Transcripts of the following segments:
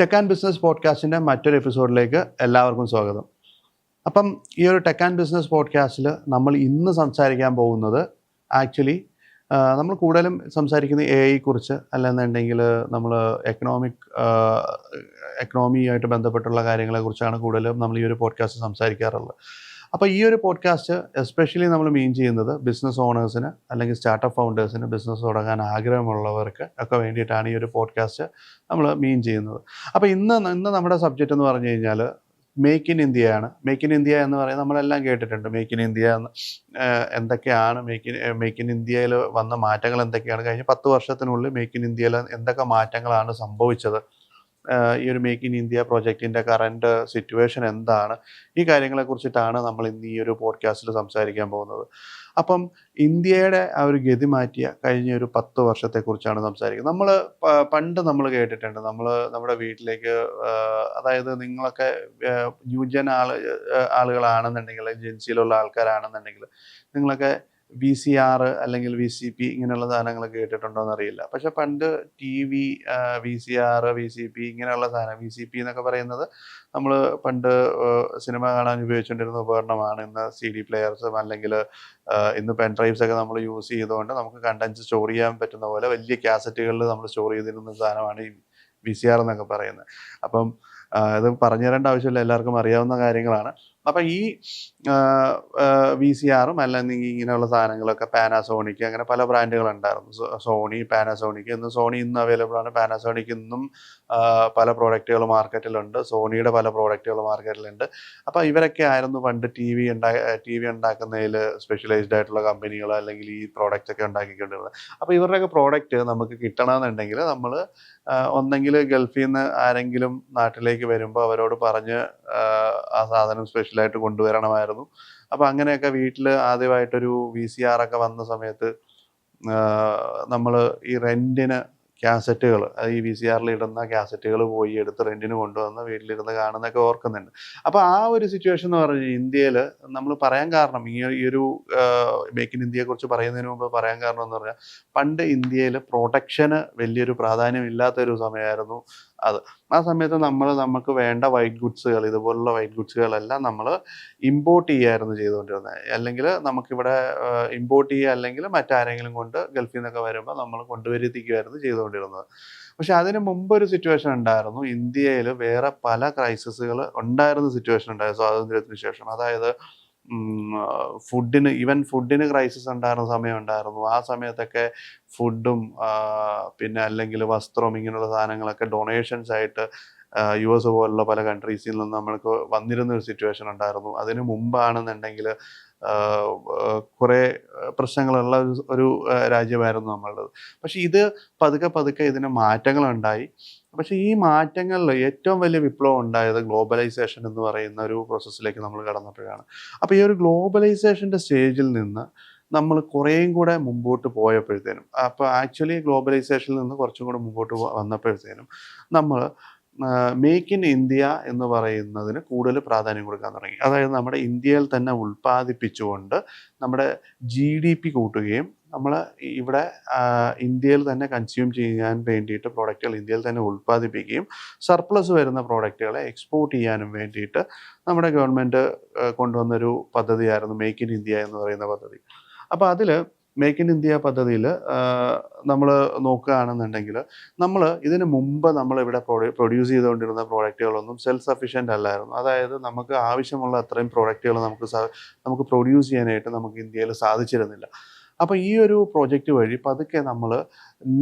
Tech and business പോഡ്കാസ്റ്റിൻ്റെ മറ്റൊരു എപ്പിസോഡിലേക്ക് എല്ലാവർക്കും സ്വാഗതം. അപ്പം ഈ ഒരു ടെക് ആൻഡ് ബിസിനസ് പോഡ്കാസ്റ്റിൽ നമ്മൾ ഇന്ന് സംസാരിക്കാൻ പോകുന്നത് ആക്ച്വലി നമ്മൾ കൂടുതലും സംസാരിക്കുന്നത് AI കുറിച്ച്, അല്ലെന്നുണ്ടെങ്കിൽ നമ്മൾ എക്കണോമിയായിട്ട് ബന്ധപ്പെട്ടുള്ള കാര്യങ്ങളെക്കുറിച്ചാണ് കൂടുതലും നമ്മൾ ഈ ഒരു പോഡ്കാസ്റ്റ് സംസാരിക്കാറുള്ളത്. അപ്പോൾ ഈ ഒരു പോഡ്കാസ്റ്റ് എസ്പെഷ്യലി നമ്മൾ മീൻ ചെയ്യുന്നത് ബിസിനസ് ഓണേഴ്സിന് അല്ലെങ്കിൽ സ്റ്റാർട്ടപ്പ് ഫൗണ്ടേഴ്സിന്, ബിസിനസ് തുടങ്ങാൻ ആഗ്രഹമുള്ളവർക്ക് ഒക്കെ വേണ്ടിയിട്ടാണ് ഈ ഒരു പോഡ്കാസ്റ്റ് നമ്മൾ മീൻ ചെയ്യുന്നത്. അപ്പോൾ ഇന്ന് നമ്മുടെ സബ്ജക്റ്റ് എന്ന് പറഞ്ഞു കഴിഞ്ഞാൽ മേക്ക് ഇൻ ഇന്ത്യയാണ്. മേക്ക് ഇൻ ഇന്ത്യ എന്ന് പറയുന്നത് നമ്മളെല്ലാം കേട്ടിട്ടുണ്ട്. മേക്ക് ഇൻ ഇന്ത്യ എന്തൊക്കെയാണ്, മേക്ക് ഇൻ ഇന്ത്യയിൽ വന്ന മാറ്റങ്ങൾ എന്തൊക്കെയാണ്, കഴിഞ്ഞ 10 വർഷത്തിനുള്ളിൽ മേക്ക് ഇൻ ഇന്ത്യയിൽ എന്തൊക്കെ മാറ്റങ്ങളാണ് സംഭവിച്ചത്, ഈ ഒരു മേക്ക് ഇൻ ഇന്ത്യ പ്രോജക്റ്റിൻ്റെ കറൻറ്റ് സിറ്റുവേഷൻ എന്താണ്, ഈ കാര്യങ്ങളെക്കുറിച്ചിട്ടാണ് നമ്മൾ ഇന്ന് ഈ ഒരു പോഡ്കാസ്റ്റിൽ സംസാരിക്കാൻ പോകുന്നത്. അപ്പം ഇന്ത്യയുടെ ആ ഒരു ഗതി മാറ്റിയ കഴിഞ്ഞ ഒരു 10 വർഷത്തെക്കുറിച്ചാണ് സംസാരിക്കുന്നത്. പണ്ട് നമ്മൾ കേട്ടിട്ടുണ്ട്, നമ്മുടെ വീട്ടിലേക്ക് അതായത് നിങ്ങളൊക്കെ ന്യൂജൻ ആളുകളാണെന്നുണ്ടെങ്കിൽ, ജെൻസിയിലുള്ള ആൾക്കാരാണെന്നുണ്ടെങ്കിൽ നിങ്ങളൊക്കെ VCR അല്ലെങ്കിൽ VCP ഇങ്ങനെയുള്ള സാധനങ്ങളൊക്കെ കേട്ടിട്ടുണ്ടോ എന്നറിയില്ല. പക്ഷെ പണ്ട് TV, VCR, VCP ഇങ്ങനെയുള്ള സാധനം, VCP എന്നൊക്കെ പറയുന്നത് നമ്മൾ പണ്ട് സിനിമ കാണാൻ ഉപയോഗിച്ചുകൊണ്ടിരുന്ന ഉപകരണമാണ്. ഇന്ന് CD പ്ലെയേഴ്സും അല്ലെങ്കിൽ ഇന്ന് പെൻ ഡ്രൈവ്സ് ഒക്കെ നമ്മൾ യൂസ് ചെയ്തുകൊണ്ട് നമുക്ക് കണ്ടൻസ് സ്റ്റോർ ചെയ്യാൻ പറ്റുന്ന പോലെ വലിയ കാസറ്റുകളിൽ നമ്മൾ സ്റ്റോർ ചെയ്തിരുന്ന സാധനമാണ് ഈ VCR എന്നൊക്കെ പറയുന്നത്. അപ്പം ഇത് പറഞ്ഞു തരേണ്ട ആവശ്യമില്ല, എല്ലാവർക്കും അറിയാവുന്ന കാര്യങ്ങളാണ്. അപ്പം ഈ VCRും അല്ലെങ്കിൽ ഇങ്ങനെയുള്ള സാധനങ്ങളൊക്കെ പാനാസോണിക്, അങ്ങനെ പല ബ്രാൻഡുകളുണ്ടായിരുന്നു. Sony, Panasonic. സോണി ഇന്ന് അവൈലബിൾ ആണ്. പാനാസോണിക് ഇന്നും പല പ്രോഡക്റ്റുകൾ മാർക്കറ്റിലുണ്ട്. സോണിയുടെ പല പ്രോഡക്റ്റുകൾ മാർക്കറ്റിലുണ്ട്. അപ്പോൾ ഇവരൊക്കെ ആയിരുന്നു പണ്ട് TV ഉണ്ടാക്കുന്നതിൽ സ്പെഷ്യലൈസ്ഡ് ആയിട്ടുള്ള കമ്പനികൾ, അല്ലെങ്കിൽ ഈ പ്രോഡക്റ്റ്സ് ഒക്കെ ഉണ്ടാക്കിക്കൊണ്ടിരുന്നത്. അപ്പോൾ ഇവരുടെയൊക്കെ പ്രോഡക്റ്റ് നമുക്ക് കിട്ടണമെന്നുണ്ടെങ്കിൽ നമ്മൾ ഒന്നെങ്കിൽ ഗൾഫിൽ നിന്ന് ആരെങ്കിലും നാട്ടിലേക്ക് വരുമ്പോൾ അവരോട് പറഞ്ഞ് ആ സാധനം സ്പെഷ്യലായിട്ട് കൊണ്ടുവരണമായിരുന്നു. അപ്പോൾ അങ്ങനെയൊക്കെ വീട്ടിൽ ആദ്യമായിട്ടൊരു VCR ഒക്കെ വന്ന സമയത്ത് നമ്മൾ ഈ റെൻറ്റിന് കാസറ്റുകൾ, ഈ VCRൽ ഇടുന്ന കാസറ്റുകൾ പോയി എടുത്ത് റെൻറ്റിന് കൊണ്ടുവന്ന് വീട്ടിലിരുന്ന് കാണുന്നതൊക്കെ ഓർക്കുന്നുണ്ട്. അപ്പോൾ ആ ഒരു സിറ്റുവേഷൻ എന്ന് പറഞ്ഞാൽ ഇന്ത്യയിൽ നമ്മൾ പറയാൻ കാരണം, ഈ ഒരു മേക്ക് ഇൻ ഇന്ത്യയെക്കുറിച്ച് പറയുന്നതിന് മുമ്പ് പറയാൻ കാരണം എന്ന് പറഞ്ഞാൽ, പണ്ട് ഇന്ത്യയിൽ പ്രൊഡക്ഷന് വലിയൊരു പ്രാധാന്യം ഇല്ലാത്തൊരു സമയമായിരുന്നു അത്. ആ സമയത്ത് നമുക്ക് വേണ്ട വൈറ്റ് ഗുഡ്സുകൾ, ഇതുപോലുള്ള വൈറ്റ് ഗുഡ്സുകളെല്ലാം നമ്മൾ ഇമ്പോർട്ട് ചെയ്യുകയായിരുന്നു ചെയ്തുകൊണ്ടിരുന്നത്. അല്ലെങ്കിൽ നമുക്കിവിടെ ഇമ്പോർട്ട് ചെയ്യുക, അല്ലെങ്കിൽ മറ്റാരെങ്കിലും കൊണ്ട് ഗൾഫിൽ നിന്നൊക്കെ വരുമ്പോൾ നമ്മൾ കൊണ്ടുവരുത്തിക്കുകയായിരുന്നു ചെയ്തുകൊണ്ടിരുന്നത്. പക്ഷെ അതിന് മുമ്പ് ഒരു സിറ്റുവേഷൻ ഉണ്ടായിരുന്നു. ഇന്ത്യയിൽ വേറെ പല ക്രൈസിസുകൾ ഉണ്ടായിരുന്ന സിറ്റുവേഷൻ ഉണ്ടായിരുന്നു സ്വാതന്ത്ര്യത്തിന് ശേഷം. അതായത് ഫുഡിന് ക്രൈസിസ് ഉണ്ടായിരുന്ന സമയം ഉണ്ടായിരുന്നു. ആ സമയത്തൊക്കെ ഫുഡും പിന്നെ അല്ലെങ്കിൽ വസ്ത്രവും ഇങ്ങനെയുള്ള സാധനങ്ങളൊക്കെ ഡൊണേഷൻസ് ആയിട്ട് US പോലുള്ള പല കൺട്രീസിൽ നിന്ന് നമ്മൾക്ക് വന്നിരുന്ന ഒരു സിറ്റുവേഷൻ ഉണ്ടായിരുന്നു. അതിന് മുമ്പാണെന്നുണ്ടെങ്കിൽ കുറേ പ്രശ്നങ്ങളുള്ള ഒരു രാജ്യമായിരുന്നു നമ്മളുടേത്. പക്ഷെ ഇത് പതുക്കെ ഇതിന് മാറ്റങ്ങളുണ്ടായി. പക്ഷെ ഈ മാറ്റങ്ങളിൽ ഏറ്റവും വലിയ വിപ്ലവം ഉണ്ടായത് ഗ്ലോബലൈസേഷൻ എന്ന് പറയുന്ന ഒരു പ്രോസസ്സിലേക്ക് നമ്മൾ കടന്നപ്പോഴാണ്. അപ്പോൾ ഈ ഒരു ഗ്ലോബലൈസേഷൻ്റെ സ്റ്റേജിൽ നിന്ന് നമ്മൾ കുറേയും കൂടെ മുമ്പോട്ട് പോയപ്പോഴത്തേനും, അപ്പോൾ ആക്ച്വലി ഗ്ലോബലൈസേഷനിൽ നിന്ന് കുറച്ചും കൂടെ മുമ്പോട്ട് വന്നപ്പോഴത്തേനും നമ്മൾ മേക്ക് ഇൻ ഇന്ത്യ എന്ന് പറയുന്നതിന് കൂടുതൽ പ്രാധാന്യം കൊടുക്കാൻ തുടങ്ങി. അതായത് നമ്മുടെ ഇന്ത്യയിൽ തന്നെ ഉൽപ്പാദിപ്പിച്ചുകൊണ്ട് നമ്മുടെ GDP കൂട്ടുകയും നമ്മൾ ഇവിടെ ഇന്ത്യയിൽ തന്നെ കൺസ്യൂം ചെയ്യാൻ വേണ്ടിയിട്ട് പ്രോഡക്റ്റുകൾ ഇന്ത്യയിൽ തന്നെ ഉൽപ്പാദിപ്പിക്കുകയും സർപ്ലസ് വരുന്ന പ്രോഡക്റ്റുകളെ എക്സ്പോർട്ട് ചെയ്യാനും വേണ്ടിയിട്ട് നമ്മുടെ ഗവൺമെൻറ് കൊണ്ടുവന്നൊരു പദ്ധതിയായിരുന്നു മേക്ക് ഇൻ ഇന്ത്യ എന്ന് പറയുന്ന പദ്ധതി. അപ്പോൾ അതിൽ മേക്ക് ഇൻ ഇന്ത്യ പദ്ധതിയിൽ നമ്മൾ നോക്കുകയാണെന്നുണ്ടെങ്കിൽ, നമ്മൾ ഇതിന് മുമ്പ് നമ്മളിവിടെ പ്രൊഡ്യൂസ് ചെയ്തുകൊണ്ടിരുന്ന പ്രോഡക്റ്റുകളൊന്നും സെൽഫ് സഫിഷ്യൻ്റ് അല്ലായിരുന്നു. അതായത് നമുക്ക് ആവശ്യമുള്ള അത്രയും പ്രോഡക്റ്റുകൾ നമുക്ക് പ്രൊഡ്യൂസ് ചെയ്യാനായിട്ട് നമുക്ക് ഇന്ത്യയിൽ സാധിച്ചിരുന്നില്ല. അപ്പോൾ ഈ ഒരു പ്രോജക്റ്റ് വഴി പതുക്കെ നമ്മൾ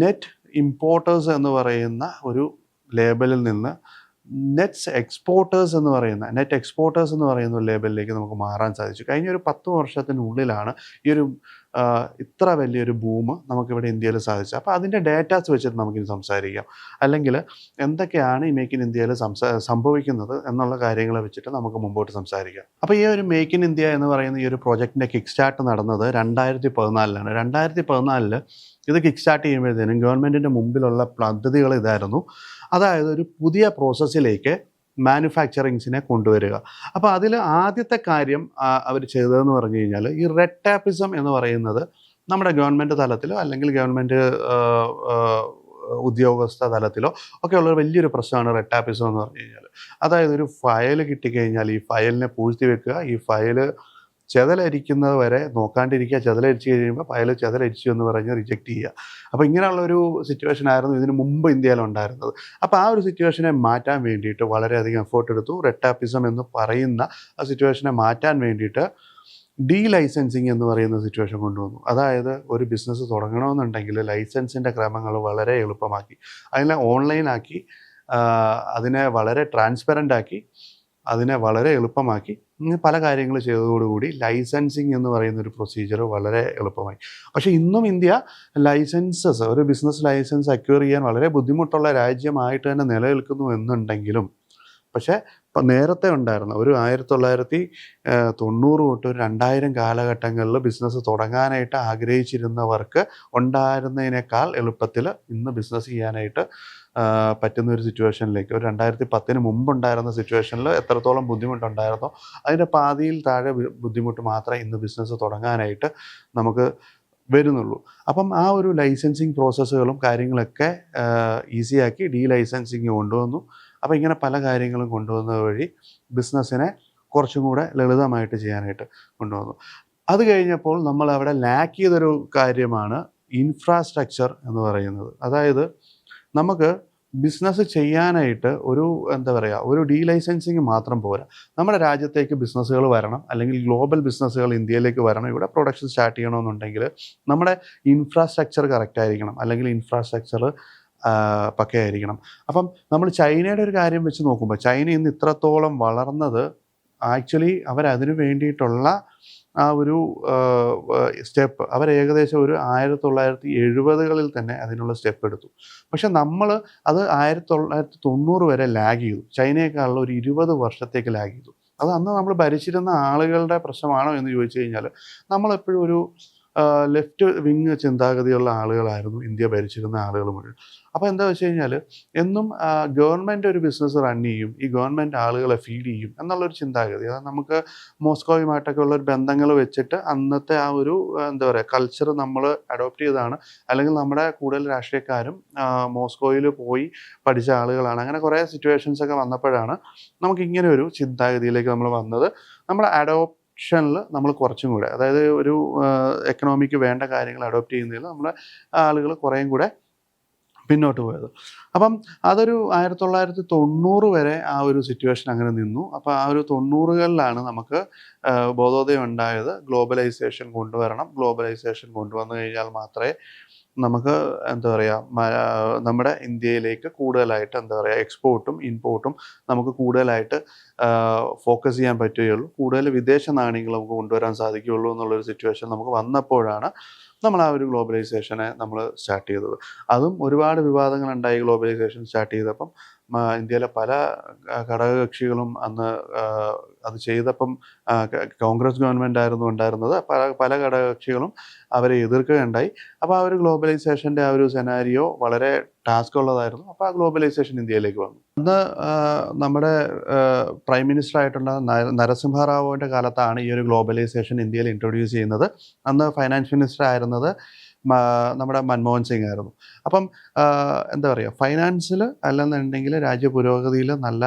നെറ്റ് ഇമ്പോർട്ടേഴ്സ് എന്ന് പറയുന്ന ഒരു ലേബലിൽ നിന്ന് നെറ്റ് എക്സ്പോർട്ടേഴ്സ് എന്ന് പറയുന്ന ഒരു ലേബലിലേക്ക് നമുക്ക് മാറാൻ സാധിച്ചു. കഴിഞ്ഞ ഒരു 10 വർഷത്തിനുള്ളിലാണ് ഈ ഒരു ഇത്ര വലിയൊരു ബൂം നമുക്കിവിടെ ഇന്ത്യയിൽ സാധിച്ചത്. അപ്പോൾ അതിൻ്റെ ഡേറ്റാസ് വെച്ചിട്ട് നമുക്കിനി സംസാരിക്കാം, അല്ലെങ്കിൽ എന്തൊക്കെയാണ് ഈ മേക്ക് ഇൻ ഇന്ത്യയിൽ സംഭവിക്കുന്നത് എന്നുള്ള കാര്യങ്ങളെ വെച്ചിട്ട് നമുക്ക് മുമ്പോട്ട് സംസാരിക്കാം. അപ്പോൾ ഈ ഒരു മേക്ക് ഇൻ ഇന്ത്യ എന്ന് പറയുന്ന ഈ ഒരു പ്രോജക്റ്റിൻ്റെ കിക്ക് സ്റ്റാർട്ട് നടന്നത് 2014 2014 ഇത് കിക്ക് സ്റ്റാർട്ട് ചെയ്യുമ്പോഴത്തേനും ഗവൺമെൻറ്റിൻ്റെ മുമ്പിലുള്ള പദ്ധതികൾ ഇതായിരുന്നു. അതായത് ഒരു പുതിയ പ്രോസസ്സിലേക്ക് മാനുഫാക്ചറിങ്സിനെ കൊണ്ടുവരിക. അപ്പോൾ അതിൽ ആദ്യത്തെ കാര്യം അവർ ചെയ്തതെന്ന് പറഞ്ഞു കഴിഞ്ഞാൽ, ഈ റെഡ് ടാപ്പിസം എന്ന് പറയുന്നത് നമ്മുടെ ഗവൺമെൻറ് തലത്തിലോ അല്ലെങ്കിൽ ഗവൺമെൻറ് ഉദ്യോഗസ്ഥ തലത്തിലോ ഒക്കെയുള്ള ഒരു വലിയൊരു പ്രശ്നമാണ് റെഡ് ടാപ്പിസം എന്ന് പറഞ്ഞു കഴിഞ്ഞാൽ. അതായത് ഒരു ഫയൽ കിട്ടിക്കഴിഞ്ഞാൽ ഈ ഫയലിനെ പൂഴ്ത്തി വെക്കുക, ഈ ഫയൽ ചെതലരിക്കുന്നത് വരെ നോക്കാണ്ടിരിക്കുക, ചെതലരിച്ച് കഴിയുമ്പോൾ ഫയൽ ചെതലരിച്ചു എന്ന് പറഞ്ഞ് റിജക്റ്റ് ചെയ്യുക. അപ്പോൾ ഇങ്ങനെയുള്ളൊരു സിറ്റുവേഷൻ ആയിരുന്നു ഇതിന് മുമ്പ് ഇന്ത്യയിലുണ്ടായിരുന്നത്. അപ്പോൾ ആ ഒരു സിറ്റുവേഷനെ മാറ്റാൻ വേണ്ടിയിട്ട് വളരെയധികം എഫേർട്ട് എടുത്തു. റെഡ് ടാപ്പിസം എന്ന് പറയുന്ന ആ സിറ്റുവേഷനെ മാറ്റാൻ വേണ്ടിയിട്ട് ലൈസൻസിങ് എന്ന് പറയുന്ന സിറ്റുവേഷൻ കൊണ്ടുവന്നു. അതായത് ഒരു ബിസിനസ് തുടങ്ങണമെന്നുണ്ടെങ്കിൽ ലൈസൻസിൻ്റെ ക്രമങ്ങൾ വളരെ എളുപ്പമാക്കി, അതിനെ ഓൺലൈനാക്കി, അതിനെ വളരെ ട്രാൻസ്പെറൻ്റ് ആക്കി, അതിനെ വളരെ എളുപ്പമാക്കി. പല കാര്യങ്ങൾ ചെയ്തതോടുകൂടി ലൈസൻസിങ് എന്ന് പറയുന്ന ഒരു പ്രൊസീജിയർ വളരെ എളുപ്പമായി. പക്ഷേ ഇന്നും ഇന്ത്യ ലൈസൻസസ്, ഒരു ബിസിനസ് ലൈസൻസ് അക്വയർ ചെയ്യാൻ വളരെ ബുദ്ധിമുട്ടുള്ള രാജ്യമായിട്ട് തന്നെ നിലനിൽക്കുന്നു എന്നുണ്ടെങ്കിലും, പക്ഷേ ഇപ്പം നേരത്തെ ഉണ്ടായിരുന്ന ഒരു 1990 തൊട്ട് ഒരു 2000 കാലഘട്ടങ്ങളിൽ ബിസിനസ് തുടങ്ങാനായിട്ട് ആഗ്രഹിച്ചിരുന്നവർക്ക് ഉണ്ടായിരുന്നതിനേക്കാൾ എളുപ്പത്തിൽ ഇന്ന് ബിസിനസ് ചെയ്യാനായിട്ട് പറ്റുന്ന ഒരു സിറ്റുവേഷനിലേക്ക്, ഒരു 2010 മുമ്പുണ്ടായിരുന്ന സിറ്റുവേഷനിൽ എത്രത്തോളം ബുദ്ധിമുട്ടുണ്ടായിരുന്നോ അതിൻ്റെ പാതിയിൽ താഴെ ബുദ്ധിമുട്ട് മാത്രമേ ഇന്ന് ബിസിനസ് തുടങ്ങാനായിട്ട് നമുക്ക് വരുന്നുള്ളൂ. അപ്പം ആ ഒരു ലൈസൻസിങ് പ്രോസസ്സുകളും കാര്യങ്ങളൊക്കെ ഈസിയാക്കി ലൈസൻസിങ് കൊണ്ടുവന്നു. അപ്പോൾ ഇങ്ങനെ പല കാര്യങ്ങളും കൊണ്ടുവന്നത് വഴി ബിസിനസ്സിനെ കുറച്ചും കൂടെ ലളിതമായിട്ട് ചെയ്യാനായിട്ട് കൊണ്ടുവന്നു. അത് കഴിഞ്ഞപ്പോൾ നമ്മൾ അവിടെ ലാക്ക് ചെയ്തൊരു കാര്യമാണ് ഇൻഫ്രാസ്ട്രക്ചർ എന്ന് പറയുന്നത്. അതായത് നമുക്ക് ബിസിനസ് ചെയ്യാനായിട്ട് ഒരു ഒരു ലൈസൻസിങ് മാത്രം പോരാ. നമ്മുടെ രാജ്യത്തേക്ക് ബിസിനസ്സുകൾ വരണം, അല്ലെങ്കിൽ ഗ്ലോബൽ ബിസിനസ്സുകൾ ഇന്ത്യയിലേക്ക് വരണം, ഇവിടെ പ്രൊഡക്ഷൻ സ്റ്റാർട്ട് ചെയ്യണമെന്നുണ്ടെങ്കിൽ നമ്മുടെ ഇൻഫ്രാസ്ട്രക്ചർ കറക്റ്റ് ആയിരിക്കണം, അല്ലെങ്കിൽ ഇൻഫ്രാസ്ട്രക്ചർ പക്കയായിരിക്കണം. അപ്പം നമ്മൾ ചൈനയുടെ ഒരു കാര്യം വെച്ച് നോക്കുമ്പോൾ, ചൈന ഇന്ന് ഇത്രത്തോളം വളർന്നത് ആക്ച്വലി അവരതിനു വേണ്ടിയിട്ടുള്ള ആ ഒരു സ്റ്റെപ്പ് അവർ ഏകദേശം ഒരു 1970കളിൽ തന്നെ അതിനുള്ള സ്റ്റെപ്പ് എടുത്തു. പക്ഷെ നമ്മൾ അത് 1990 വരെ ലാഗ് ചെയ്തു. ചൈനയെക്കാളുള്ള ഒരു 20 വർഷത്തേക്ക് ലാഗ് ചെയ്തു. അത് അന്ന് നമ്മൾ ഭരിച്ചിരുന്ന ആളുകളുടെ പ്രശ്നമാണോ എന്ന് ചോദിച്ചു കഴിഞ്ഞാൽ, നമ്മളെപ്പോഴും ഒരു ലെഫ്റ്റ് വിങ് ചിന്താഗതിയുള്ള ആളുകളായിരുന്നു ഇന്ത്യ ഭരിച്ചിരുന്ന ആളുകൾ മുഴുവൻ. അപ്പോൾ എന്താ വെച്ച് കഴിഞ്ഞാൽ, എന്നും ഗവൺമെൻറ് ഒരു ബിസിനസ് റൺ ചെയ്യും, ഈ ഗവൺമെൻറ് ആളുകളെ ഫീഡ് ചെയ്യും എന്നുള്ളൊരു ചിന്താഗതി. അതായത് നമുക്ക് മോസ്കോയുമായിട്ടൊക്കെ ഉള്ളൊരു ബന്ധങ്ങൾ വെച്ചിട്ട് അന്നത്തെ ആ ഒരു കൾച്ചർ നമ്മൾ അഡോപ്റ്റ് ചെയ്തതാണ്. അല്ലെങ്കിൽ നമ്മുടെ കൂടുതൽ രാഷ്ട്രീയക്കാരും മോസ്കോയിൽ പോയി പഠിച്ച ആളുകളാണ്. അങ്ങനെ കുറേ സിറ്റുവേഷൻസ് ഒക്കെ വന്നപ്പോഴാണ് നമുക്കിങ്ങനെ ഒരു ചിന്താഗതിയിലേക്ക് നമ്മൾ വന്നത്. നമ്മൾ ഷനിൽ നമ്മൾ കുറച്ചും കൂടെ, അതായത് ഒരു എക്കണോമിക്ക് വേണ്ട കാര്യങ്ങൾ അഡോപ്റ്റ് ചെയ്യുന്നതിൽ നമ്മുടെ ആളുകൾ കുറേയും കൂടെ പിന്നോട്ട് പോയത്. അപ്പം അതൊരു 1990 വരെ ആ ഒരു സിറ്റുവേഷൻ അങ്ങനെ നിന്നു. അപ്പോൾ ആ ഒരു 90കളിലാണ് നമുക്ക് ബോധോദയം ഉണ്ടായത്, ഗ്ലോബലൈസേഷൻ കൊണ്ടുവരണം. ഗ്ലോബലൈസേഷൻ കൊണ്ടുവന്നു കഴിഞ്ഞാൽ മാത്രമേ നമുക്ക് നമ്മുടെ ഇന്ത്യയിലേക്ക് കൂടുതലായിട്ട് എക്സ്പോർട്ടും ഇമ്പോർട്ടും നമുക്ക് കൂടുതലായിട്ട് ഫോക്കസ് ചെയ്യാൻ പറ്റുകയുള്ളൂ, കൂടുതൽ വിദേശ നാണ്യങ്ങൾ നമുക്ക് കൊണ്ടുവരാൻ സാധിക്കുകയുള്ളൂ എന്നുള്ളൊരു സിറ്റുവേഷൻ നമുക്ക് വന്നപ്പോഴാണ് നമ്മൾ ആ ഒരു ഗ്ലോബലൈസേഷനെ നമ്മൾ സ്റ്റാർട്ട് ചെയ്തത്. അതും ഒരുപാട് വിവാദങ്ങളുണ്ടായി ഗ്ലോബലൈസേഷൻ സ്റ്റാർട്ട് ചെയ്തപ്പം. ഇന്ത്യയിലെ പല ഘടകകക്ഷികളും അന്ന് അത് ചെയ്തപ്പം കോൺഗ്രസ് ഗവൺമെൻറ് ആയിരുന്നു ഉണ്ടായിരുന്നത്. പല ഘടകകക്ഷികളും അവരെ എതിർക്കുകയുണ്ടായി. അപ്പോൾ ആ ഒരു ഗ്ലോബലൈസേഷൻ്റെ ആ ഒരു സെനാരിയോ വളരെ ടാസ്ക് ഉള്ളതായിരുന്നു. അപ്പോൾ ആ ഗ്ലോബലൈസേഷൻ ഇന്ത്യയിലേക്ക് വന്നു. അന്ന് നമ്മുടെ പ്രൈം മിനിസ്റ്റർ ആയിട്ടുള്ള നരസിംഹറാവുവിൻ്റെ കാലത്താണ് ഈ ഒരു ഗ്ലോബലൈസേഷൻ ഇന്ത്യയിൽ ഇൻട്രൊഡ്യൂസ് ചെയ്യുന്നത്. അന്ന് ഫൈനാൻസ് മിനിസ്റ്റർ ആയിരുന്നത് നമ്മുടെ മൻമോഹൻ സിംഗ് ആയിരുന്നു. അപ്പം ഫൈനാൻസിൽ അല്ലെന്നുണ്ടെങ്കിൽ രാജ്യ പുരോഗതിയിൽ നല്ല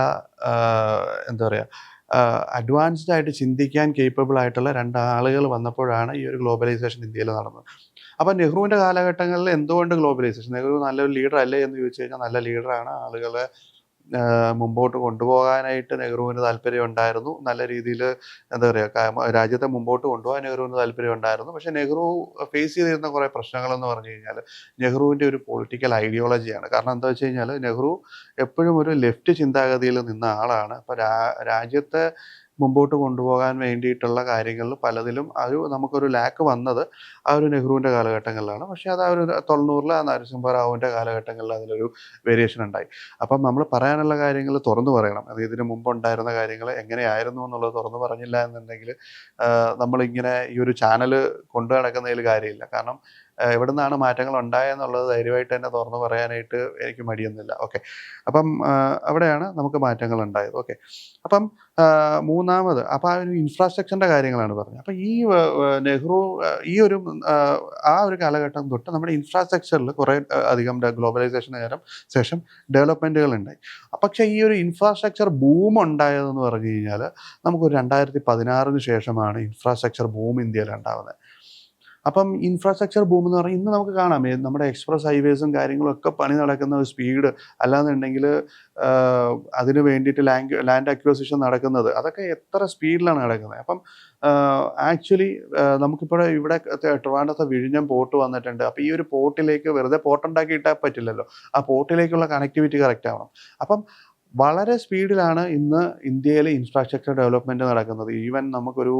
അഡ്വാൻസ്ഡ് ആയിട്ട് ചിന്തിക്കാൻ കേപ്പബിൾ ആയിട്ടുള്ള 2 ആളുകൾ വന്നപ്പോഴാണ് ഈ ഒരു ഗ്ലോബലൈസേഷൻ ഇന്ത്യയിൽ നടന്നത്. അപ്പം നെഹ്റുവിൻ്റെ കാലഘട്ടങ്ങളിൽ എന്തുകൊണ്ട് ഗ്ലോബലൈസേഷൻ, നെഹ്റു നല്ലൊരു ലീഡർ അല്ലേ എന്ന് ചോദിച്ചു കഴിഞ്ഞാൽ നല്ല ലീഡറാണ്. ആളുകളെ മുമ്പോട്ട് കൊണ്ടുപോകാനായിട്ട് നെഹ്റുവിന് താല്പര്യം ഉണ്ടായിരുന്നു. നല്ല രീതിയിൽ രാജ്യത്തെ മുമ്പോട്ട് കൊണ്ടുപോകാൻ നെഹ്റുവിന് താല്പര്യം ഉണ്ടായിരുന്നു. പക്ഷേ നെഹ്റു ഫേസ് ചെയ്തിരുന്ന കുറേ പ്രശ്നങ്ങളെന്ന് പറഞ്ഞു കഴിഞ്ഞാൽ, നെഹ്റുവിൻ്റെ ഒരു പൊളിറ്റിക്കൽ ഐഡിയോളജിയാണ്. കാരണം എന്താ വെച്ച് കഴിഞ്ഞാൽ, നെഹ്റു എപ്പോഴും ഒരു ലെഫ്റ്റ് ചിന്താഗതിയിൽ നിന്ന ആളാണ്. അപ്പോൾ രാജ്യത്തെ മുമ്പോട്ട് കൊണ്ടുപോകാൻ വേണ്ടിയിട്ടുള്ള കാര്യങ്ങളിൽ പലതിലും നമുക്കൊരു ലാക്ക് വന്നത് ആ ഒരു നെഹ്റുവിൻ്റെ കാലഘട്ടങ്ങളിലാണ്. പക്ഷേ അത് ആ ഒരു 90ൽ നരസിംഹറാവുവിൻ്റെ കാലഘട്ടങ്ങളിൽ അതിലൊരു വേരിയേഷൻ ഉണ്ടായി. അപ്പം നമ്മൾ പറയാനുള്ള കാര്യങ്ങൾ തുറന്നു പറയണം. അത് ഇതിന് മുമ്പുണ്ടായിരുന്ന കാര്യങ്ങൾ എങ്ങനെയായിരുന്നു എന്നുള്ളത് തുറന്നു പറഞ്ഞില്ല എന്നുണ്ടെങ്കിൽ നമ്മളിങ്ങനെ ഈ ഒരു ചാനൽ കൊണ്ടു നടക്കുന്നതിൽ കാര്യമില്ല. കാരണം എവിടുന്നാണ് മാറ്റങ്ങൾ ഉണ്ടായെന്നുള്ളത് ധൈര്യമായിട്ട് തന്നെ തുറന്ന് പറയാനായിട്ട് എനിക്ക് മടിയൊന്നുമില്ല. ഓക്കെ. അപ്പം അവിടെയാണ് നമുക്ക് മാറ്റങ്ങൾ ഉണ്ടായത്. ഓക്കെ. അപ്പം മൂന്നാമത് അപ്പം ആ ഒരു ഇൻഫ്രാസ്ട്രക്ചറിൻ്റെ കാര്യങ്ങളാണ് പറഞ്ഞത്. അപ്പം ഈ നെഹ്റു ഈ ഒരു ആ ഒരു കാലഘട്ടം തൊട്ട് നമ്മുടെ ഇൻഫ്രാസ്ട്രക്ചറിൽ കുറേ അധികം ഗ്ലോബലൈസേഷന് ശേഷം ഡെവലപ്മെൻറ്റുകൾ ഉണ്ടായി. പക്ഷേ ഈ ഒരു ഇൻഫ്രാസ്ട്രക്ചർ ബൂം ഉണ്ടായതെന്ന് പറഞ്ഞു കഴിഞ്ഞാൽ നമുക്കൊരു 2016 ശേഷമാണ് ഇൻഫ്രാസ്ട്രക്ചർ ബൂം ഇന്ത്യയിൽ ഉണ്ടാകുന്നത്. അപ്പം ഇൻഫ്രാസ്ട്രക്ചർ ബൂം എന്ന് പറഞ്ഞാൽ ഇന്ന് നമുക്ക് കാണാം നമ്മുടെ എക്സ്പ്രസ് ഹൈവേസും കാര്യങ്ങളും ഒക്കെ പണി നടക്കുന്ന ഒരു സ്പീഡ്, അല്ലാന്നുണ്ടെങ്കിൽ അതിന് വേണ്ടിയിട്ട് ലാൻഡ് അക്വിസിഷൻ നടക്കുന്നത് അതൊക്കെ എത്ര സ്പീഡിലാണ് നടക്കുന്നത്. അപ്പം ആക്ച്വലി നമുക്കിപ്പോൾ ഇവിടെ ട്രിവാൻഡ്രത്തെ വിഴിഞ്ഞം പോർട്ട് വന്നിട്ടുണ്ട്. അപ്പോൾ ഈ ഒരു പോർട്ടിലേക്ക് വെറുതെ പോർട്ട് ഉണ്ടാക്കിയിട്ടാൽ പറ്റില്ലല്ലോ, ആ പോർട്ടിലേക്കുള്ള കണക്ടിവിറ്റി കറക്റ്റ് ആവണം. അപ്പം വളരെ സ്പീഡിലാണ് ഇന്ന് ഇന്ത്യയിൽ ഇൻഫ്രാസ്ട്രക്ചർ ഡെവലപ്മെൻറ്റ് നടക്കുന്നത്. ഈവൻ നമുക്കൊരു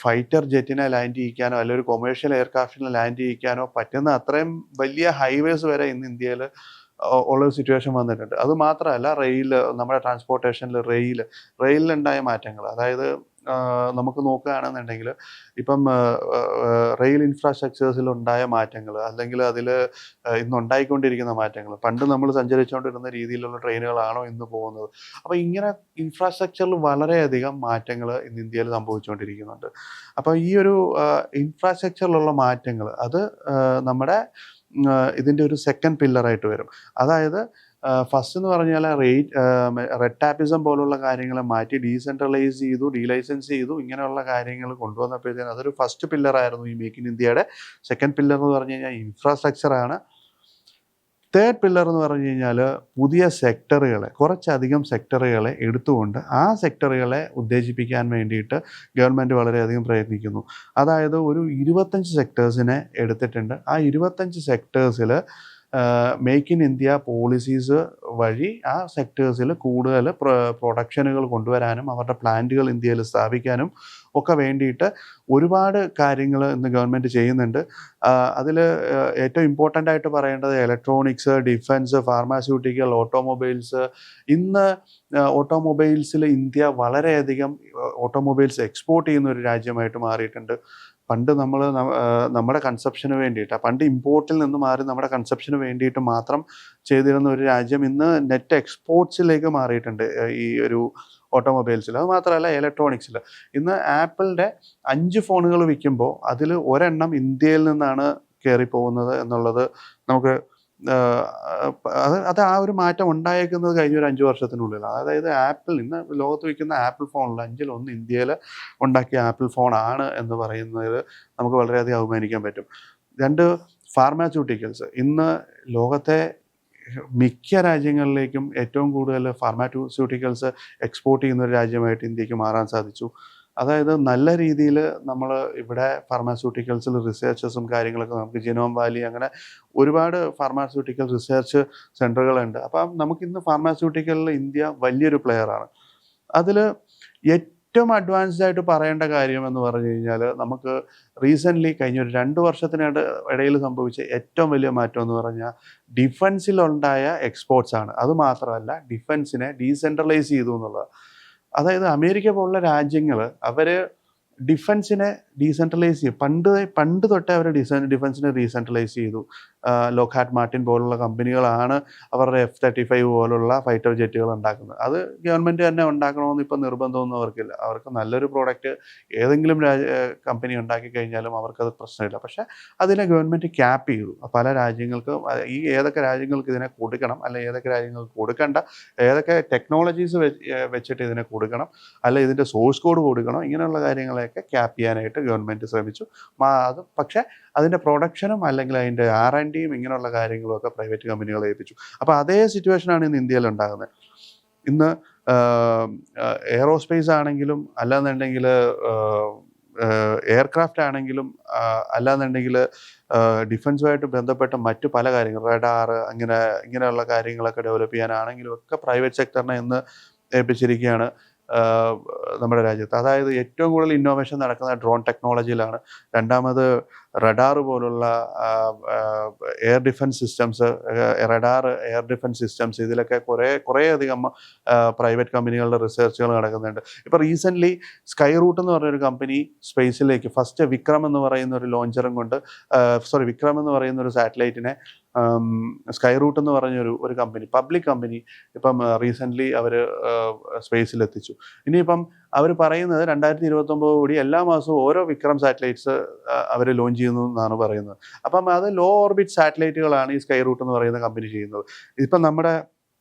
ഫൈറ്റർ ജെറ്റിനെ ലാൻഡ് ചെയ്യിക്കാനോ അല്ലെങ്കിൽ ഒരു കൊമേഴ്ഷ്യൽ എയർക്രാഫ്റ്റിനെ ലാൻഡ് ചെയ്യിക്കാനോ പറ്റുന്ന അത്രയും വലിയ ഹൈവേസ് വരെ ഇന്ന് ഇന്ത്യയിൽ ഉള്ളൊരു സിറ്റുവേഷൻ വന്നിട്ടുണ്ട്. അതുമാത്രമല്ല നമ്മുടെ ട്രാൻസ്പോർട്ടേഷനിൽ റെയിലിലുണ്ടായ മാറ്റങ്ങൾ, അതായത് നമുക്ക് നോക്കുകയാണെന്നുണ്ടെങ്കിൽ ഇപ്പം റെയിൽ ഇൻഫ്രാസ്ട്രക്ചേഴ്സിൽ ഉണ്ടായ മാറ്റങ്ങൾ, അല്ലെങ്കിൽ അതിൽ ഇന്നുണ്ടായിക്കൊണ്ടിരിക്കുന്ന മാറ്റങ്ങൾ, പണ്ട് നമ്മൾ സഞ്ചരിച്ചുകൊണ്ടിരുന്ന രീതിയിലുള്ള ട്രെയിനുകളാണോ ഇന്ന് പോകുന്നത്. അപ്പോൾ ഇങ്ങനെ ഇൻഫ്രാസ്ട്രക്ചറിൽ വളരെയധികം മാറ്റങ്ങൾ ഇന്ന് ഇന്ത്യയിൽ സംഭവിച്ചുകൊണ്ടിരിക്കുന്നുണ്ട്. അപ്പോൾ ഈ ഒരു ഇൻഫ്രാസ്ട്രക്ചറിലുള്ള മാറ്റങ്ങൾ അത് നമ്മുടെ ഇതിൻ്റെ ഒരു സെക്കൻഡ് പില്ലറായിട്ട് വരും. അതായത് ഫസ്റ്റ് എന്ന് പറഞ്ഞാൽ റെഡ് ടാപ്പിസം പോലുള്ള കാര്യങ്ങൾ മാറ്റി ഡീസെൻട്രലൈസ് ചെയ്തു, ഡീലൈസൻസ് ചെയ്തു, ഇങ്ങനെയുള്ള കാര്യങ്ങൾ കൊണ്ടുവന്നപ്പോഴത്തേനും അതൊരു ഫസ്റ്റ് പില്ലറായിരുന്നു ഈ മേക്ക് ഇൻ ഇന്ത്യയുടെ. സെക്കൻഡ് പില്ലർ എന്ന് പറഞ്ഞു കഴിഞ്ഞാൽ ഇൻഫ്രാസ്ട്രക്ചറാണ്. തേർഡ് പില്ലർ എന്ന് പറഞ്ഞു കഴിഞ്ഞാൽ പുതിയ കുറച്ചധികം സെക്ടറുകളെ എടുത്തുകൊണ്ട് ആ സെക്ടറുകളെ ഉത്തേജിപ്പിക്കാൻ വേണ്ടിയിട്ട് ഗവൺമെൻറ് വളരെയധികം പ്രയത്നിക്കുന്നു. അതായത് ഒരു 25 സെക്ടേഴ്സിനെ എടുത്തിട്ടുണ്ട്. ആ 25 സെക്ടേഴ്സിൽ മേക്ക് ഇൻ ഇന്ത്യ പോളിസീസ് വഴി ആ സെക്ടേഴ്സിൽ കൂടുതൽ പ്രൊഡക്ഷനുകൾ കൊണ്ടുവരാനും അവരുടെ പ്ലാന്റുകൾ ഇന്ത്യയിൽ സ്ഥാപിക്കാനും ഒക്കെ വേണ്ടിയിട്ട് ഒരുപാട് കാര്യങ്ങൾ ഇന്ന് ഗവൺമെൻറ് ചെയ്യുന്നുണ്ട്. അതിൽ ഏറ്റവും ഇമ്പോർട്ടൻ്റ് ആയിട്ട് പറയേണ്ടത് ഇലക്ട്രോണിക്സ്, ഡിഫൻസ്, ഫാർമാസ്യൂട്ടിക്കൽ, ഓട്ടോമൊബൈൽസ്. ഇന്ന് ഓട്ടോമൊബൈൽസിൽ ഇന്ത്യ വളരെയധികം ഓട്ടോമൊബൈൽസ് എക്സ്പോർട്ട് ചെയ്യുന്ന ഒരു രാജ്യമായിട്ട് മാറിയിട്ടുണ്ട്. പണ്ട് നമ്മുടെ കൺസപ്ഷന് വേണ്ടിയിട്ട്, പണ്ട് ഇമ്പോർട്ടിൽ നിന്ന് മാറി നമ്മുടെ കൺസപ്ഷന് വേണ്ടിയിട്ട് മാത്രം ചെയ്തിരുന്ന ഒരു രാജ്യം ഇന്ന് നെറ്റ് എക്സ്പോർട്സിലേക്ക് മാറിയിട്ടുണ്ട് ഈ ഒരു ഓട്ടോമൊബൈൽസിൽ. അത് മാത്രമല്ല ഇലക്ട്രോണിക്സിൽ. ഇന്ന് ആപ്പിളിൻ്റെ 5 ഫോണുകൾ വിൽക്കുമ്പോൾ അതിൽ ഒരെണ്ണം ഇന്ത്യയിൽ നിന്നാണ് കയറിപ്പോകുന്നത് എന്നുള്ളത് നമുക്ക് അത് ആ ഒരു മാറ്റം ഉണ്ടായേക്കുന്നത് കഴിഞ്ഞ ഒരു 5 വർഷത്തിനുള്ളിലാണ്. അതായത് ഇന്ന് ലോകത്ത് വിൽക്കുന്ന ആപ്പിൾ ഫോണിൽ 5-ൽ 1 ഇന്ത്യയിൽ ഉണ്ടാക്കിയ ആപ്പിൾ ഫോണാണ് എന്ന് പറയുന്നതിൽ നമുക്ക് വളരെയധികം അഭിമാനിക്കാൻ പറ്റും. 2, ഫാർമാസ്യൂട്ടിക്കൽസ്. ഇന്ന് ലോകത്തെ മിക്ക രാജ്യങ്ങളിലേക്കും ഏറ്റവും കൂടുതൽ ഫാർമാസ്യൂട്ടിക്കൽസ് എക്സ്പോർട്ട് ചെയ്യുന്ന ഒരു രാജ്യമായിട്ട് ഇന്ത്യക്ക് മാറാൻ സാധിച്ചു. അതായത് നല്ല രീതിയിൽ നമ്മൾ ഇവിടെ ഫാർമാസ്യൂട്ടിക്കൽസിൽ റിസർച്ചസും കാര്യങ്ങളൊക്കെ, നമുക്ക് ജിനോം വാലി, അങ്ങനെ ഒരുപാട് ഫാർമാസ്യൂട്ടിക്കൽ റിസർച്ച് സെൻ്ററുകളുണ്ട്. അപ്പം നമുക്കിന്ന് ഫാർമാസ്യൂട്ടിക്കലിൽ ഇന്ത്യ വലിയൊരു പ്ലെയറാണ്. അതിൽ ഏറ്റവും അഡ്വാൻസ്ഡ് ആയിട്ട് പറയേണ്ട കാര്യം എന്ന് പറഞ്ഞു കഴിഞ്ഞാൽ, നമുക്ക് റീസെൻ്റ്ലി കഴിഞ്ഞ ഒരു 2 വർഷത്തിനിടയിൽ സംഭവിച്ച ഏറ്റവും വലിയ മാറ്റം എന്ന് പറഞ്ഞാൽ ഡിഫൻസിലുണ്ടായ എക്സ്പോർട്സ് ആണ്. അതുമാത്രമല്ല ഡിഫൻസിനെ ഡീസെൻട്രലൈസ് ചെയ്തു എന്നുള്ളത്. അതായത് അമേരിക്ക പോലുള്ള രാജ്യങ്ങൾ അവർ ഡിഫൻസിനെ ഡീസെൻട്രലൈസ് ചെയ്യും. പണ്ട് തൊട്ടേ അവർ ഡിഫൻസിനെ ഡീസെൻട്രലൈസ് ചെയ്തു. ലോക്ഹാർട്ട് മാർട്ടിൻ പോലുള്ള കമ്പനികളാണ് അവരുടെ F-35 പോലുള്ള ഫൈറ്റർ ജെറ്റുകൾ ഉണ്ടാക്കുന്നത്. അത് ഗവൺമെൻറ് തന്നെ ഉണ്ടാക്കണമെന്ന് ഇപ്പം നിർബന്ധമൊന്നും അവർക്കില്ല. അവർക്ക് നല്ലൊരു പ്രോഡക്റ്റ് ഏതെങ്കിലും കമ്പനി ഉണ്ടാക്കി കഴിഞ്ഞാലും അവർക്കത് പ്രശ്നമില്ല. പക്ഷേ അതിനെ ഗവൺമെൻറ് ക്യാപ്പ് ചെയ്തു. പല രാജ്യങ്ങൾക്കും ഏതൊക്കെ രാജ്യങ്ങൾക്ക് ഇതിനെ കൊടുക്കണം, അല്ലെങ്കിൽ ഏതൊക്കെ രാജ്യങ്ങൾക്ക് കൊടുക്കണ്ട, ഏതൊക്കെ ടെക്നോളജീസ് വെച്ചിട്ട് ഇതിനെ കൊടുക്കണം, അല്ല ഇതിൻ്റെ സോഴ്സ് കോഡ് കൊടുക്കണം, ഇങ്ങനെയുള്ള കാര്യങ്ങളെയൊക്കെ ക്യാപ്പ് ചെയ്യാനായിട്ട് ഗവൺമെൻറ് ശ്രമിച്ചു. പക്ഷേ അതിൻ്റെ പ്രൊഡക്ഷനും അല്ലെങ്കിൽ അതിൻ്റെ R&Dയും ഇങ്ങനെയുള്ള കാര്യങ്ങളുമൊക്കെ പ്രൈവറ്റ് കമ്പനികളെ ഏൽപ്പിച്ചു. അപ്പോൾ അതേ സിറ്റുവേഷനാണ് ഇന്ന് ഇന്ത്യയിൽ ഉണ്ടാകുന്നത്. ഇന്ന് എയറോസ്പേസ് ആണെങ്കിലും, അല്ലാന്നുണ്ടെങ്കിൽ എയർക്രാഫ്റ്റ് ആണെങ്കിലും, അല്ലാന്നുണ്ടെങ്കിൽ ഡിഫൻസുമായിട്ട് ബന്ധപ്പെട്ട മറ്റു പല കാര്യങ്ങൾ, റഡാർ, ഇങ്ങനെയുള്ള കാര്യങ്ങളൊക്കെ ഡെവലപ്പ് ചെയ്യാനാണെങ്കിലും ഒക്കെ പ്രൈവറ്റ് സെക്ടറിനെ ഇന്ന് ഏൽപ്പിച്ചിരിക്കുകയാണ്. നമ്മുടെ രാജ്യത്ത്. അതായത് ഏറ്റവും കൂടുതൽ ഇന്നോവേഷൻ നടക്കുന്ന ഡ്രോൺ ടെക്നോളജിയിലാണ്. രണ്ടാമത് റഡാർ പോലുള്ള air defence systems, air defence systems, ഇതിലൊക്കെ കുറേയധികം പ്രൈവറ്റ് കമ്പനികളുടെ റിസർച്ചുകൾ നടക്കുന്നുണ്ട്. ഇപ്പോൾ റീസെൻ്റ്ലി സ്കൈ റൂട്ട് എന്ന് പറഞ്ഞൊരു കമ്പനി സ്പേസിലേക്ക് ഫസ്റ്റ് വിക്രം എന്ന് പറയുന്ന ഒരു ലോഞ്ചറും കൊണ്ട് വിക്രം എന്ന് പറയുന്ന ഒരു സാറ്റലൈറ്റിനെ സ്കൈ റൂട്ട് എന്ന് പറഞ്ഞൊരു കമ്പനി, പബ്ലിക് കമ്പനി, ഇപ്പം റീസെൻ്റ്ലി അവർ സ്പേസിലെത്തിച്ചു. ഇനിയിപ്പം അവർ പറയുന്നത് 2029 കൂടി എല്ലാ മാസവും ഓരോ വിക്രം സാറ്റലൈറ്റ്സ് അവർ ലോഞ്ച് ചെയ്യുന്നു എന്നാണ് പറയുന്നത്. അപ്പം അത് ലോ ഓർബിറ്റ് സാറ്റലൈറ്റുകളാണ് ഈ സ്കൈ റൂട്ട് എന്ന് പറയുന്ന കമ്പനി ചെയ്യുന്നത്. ഇപ്പം നമ്മുടെ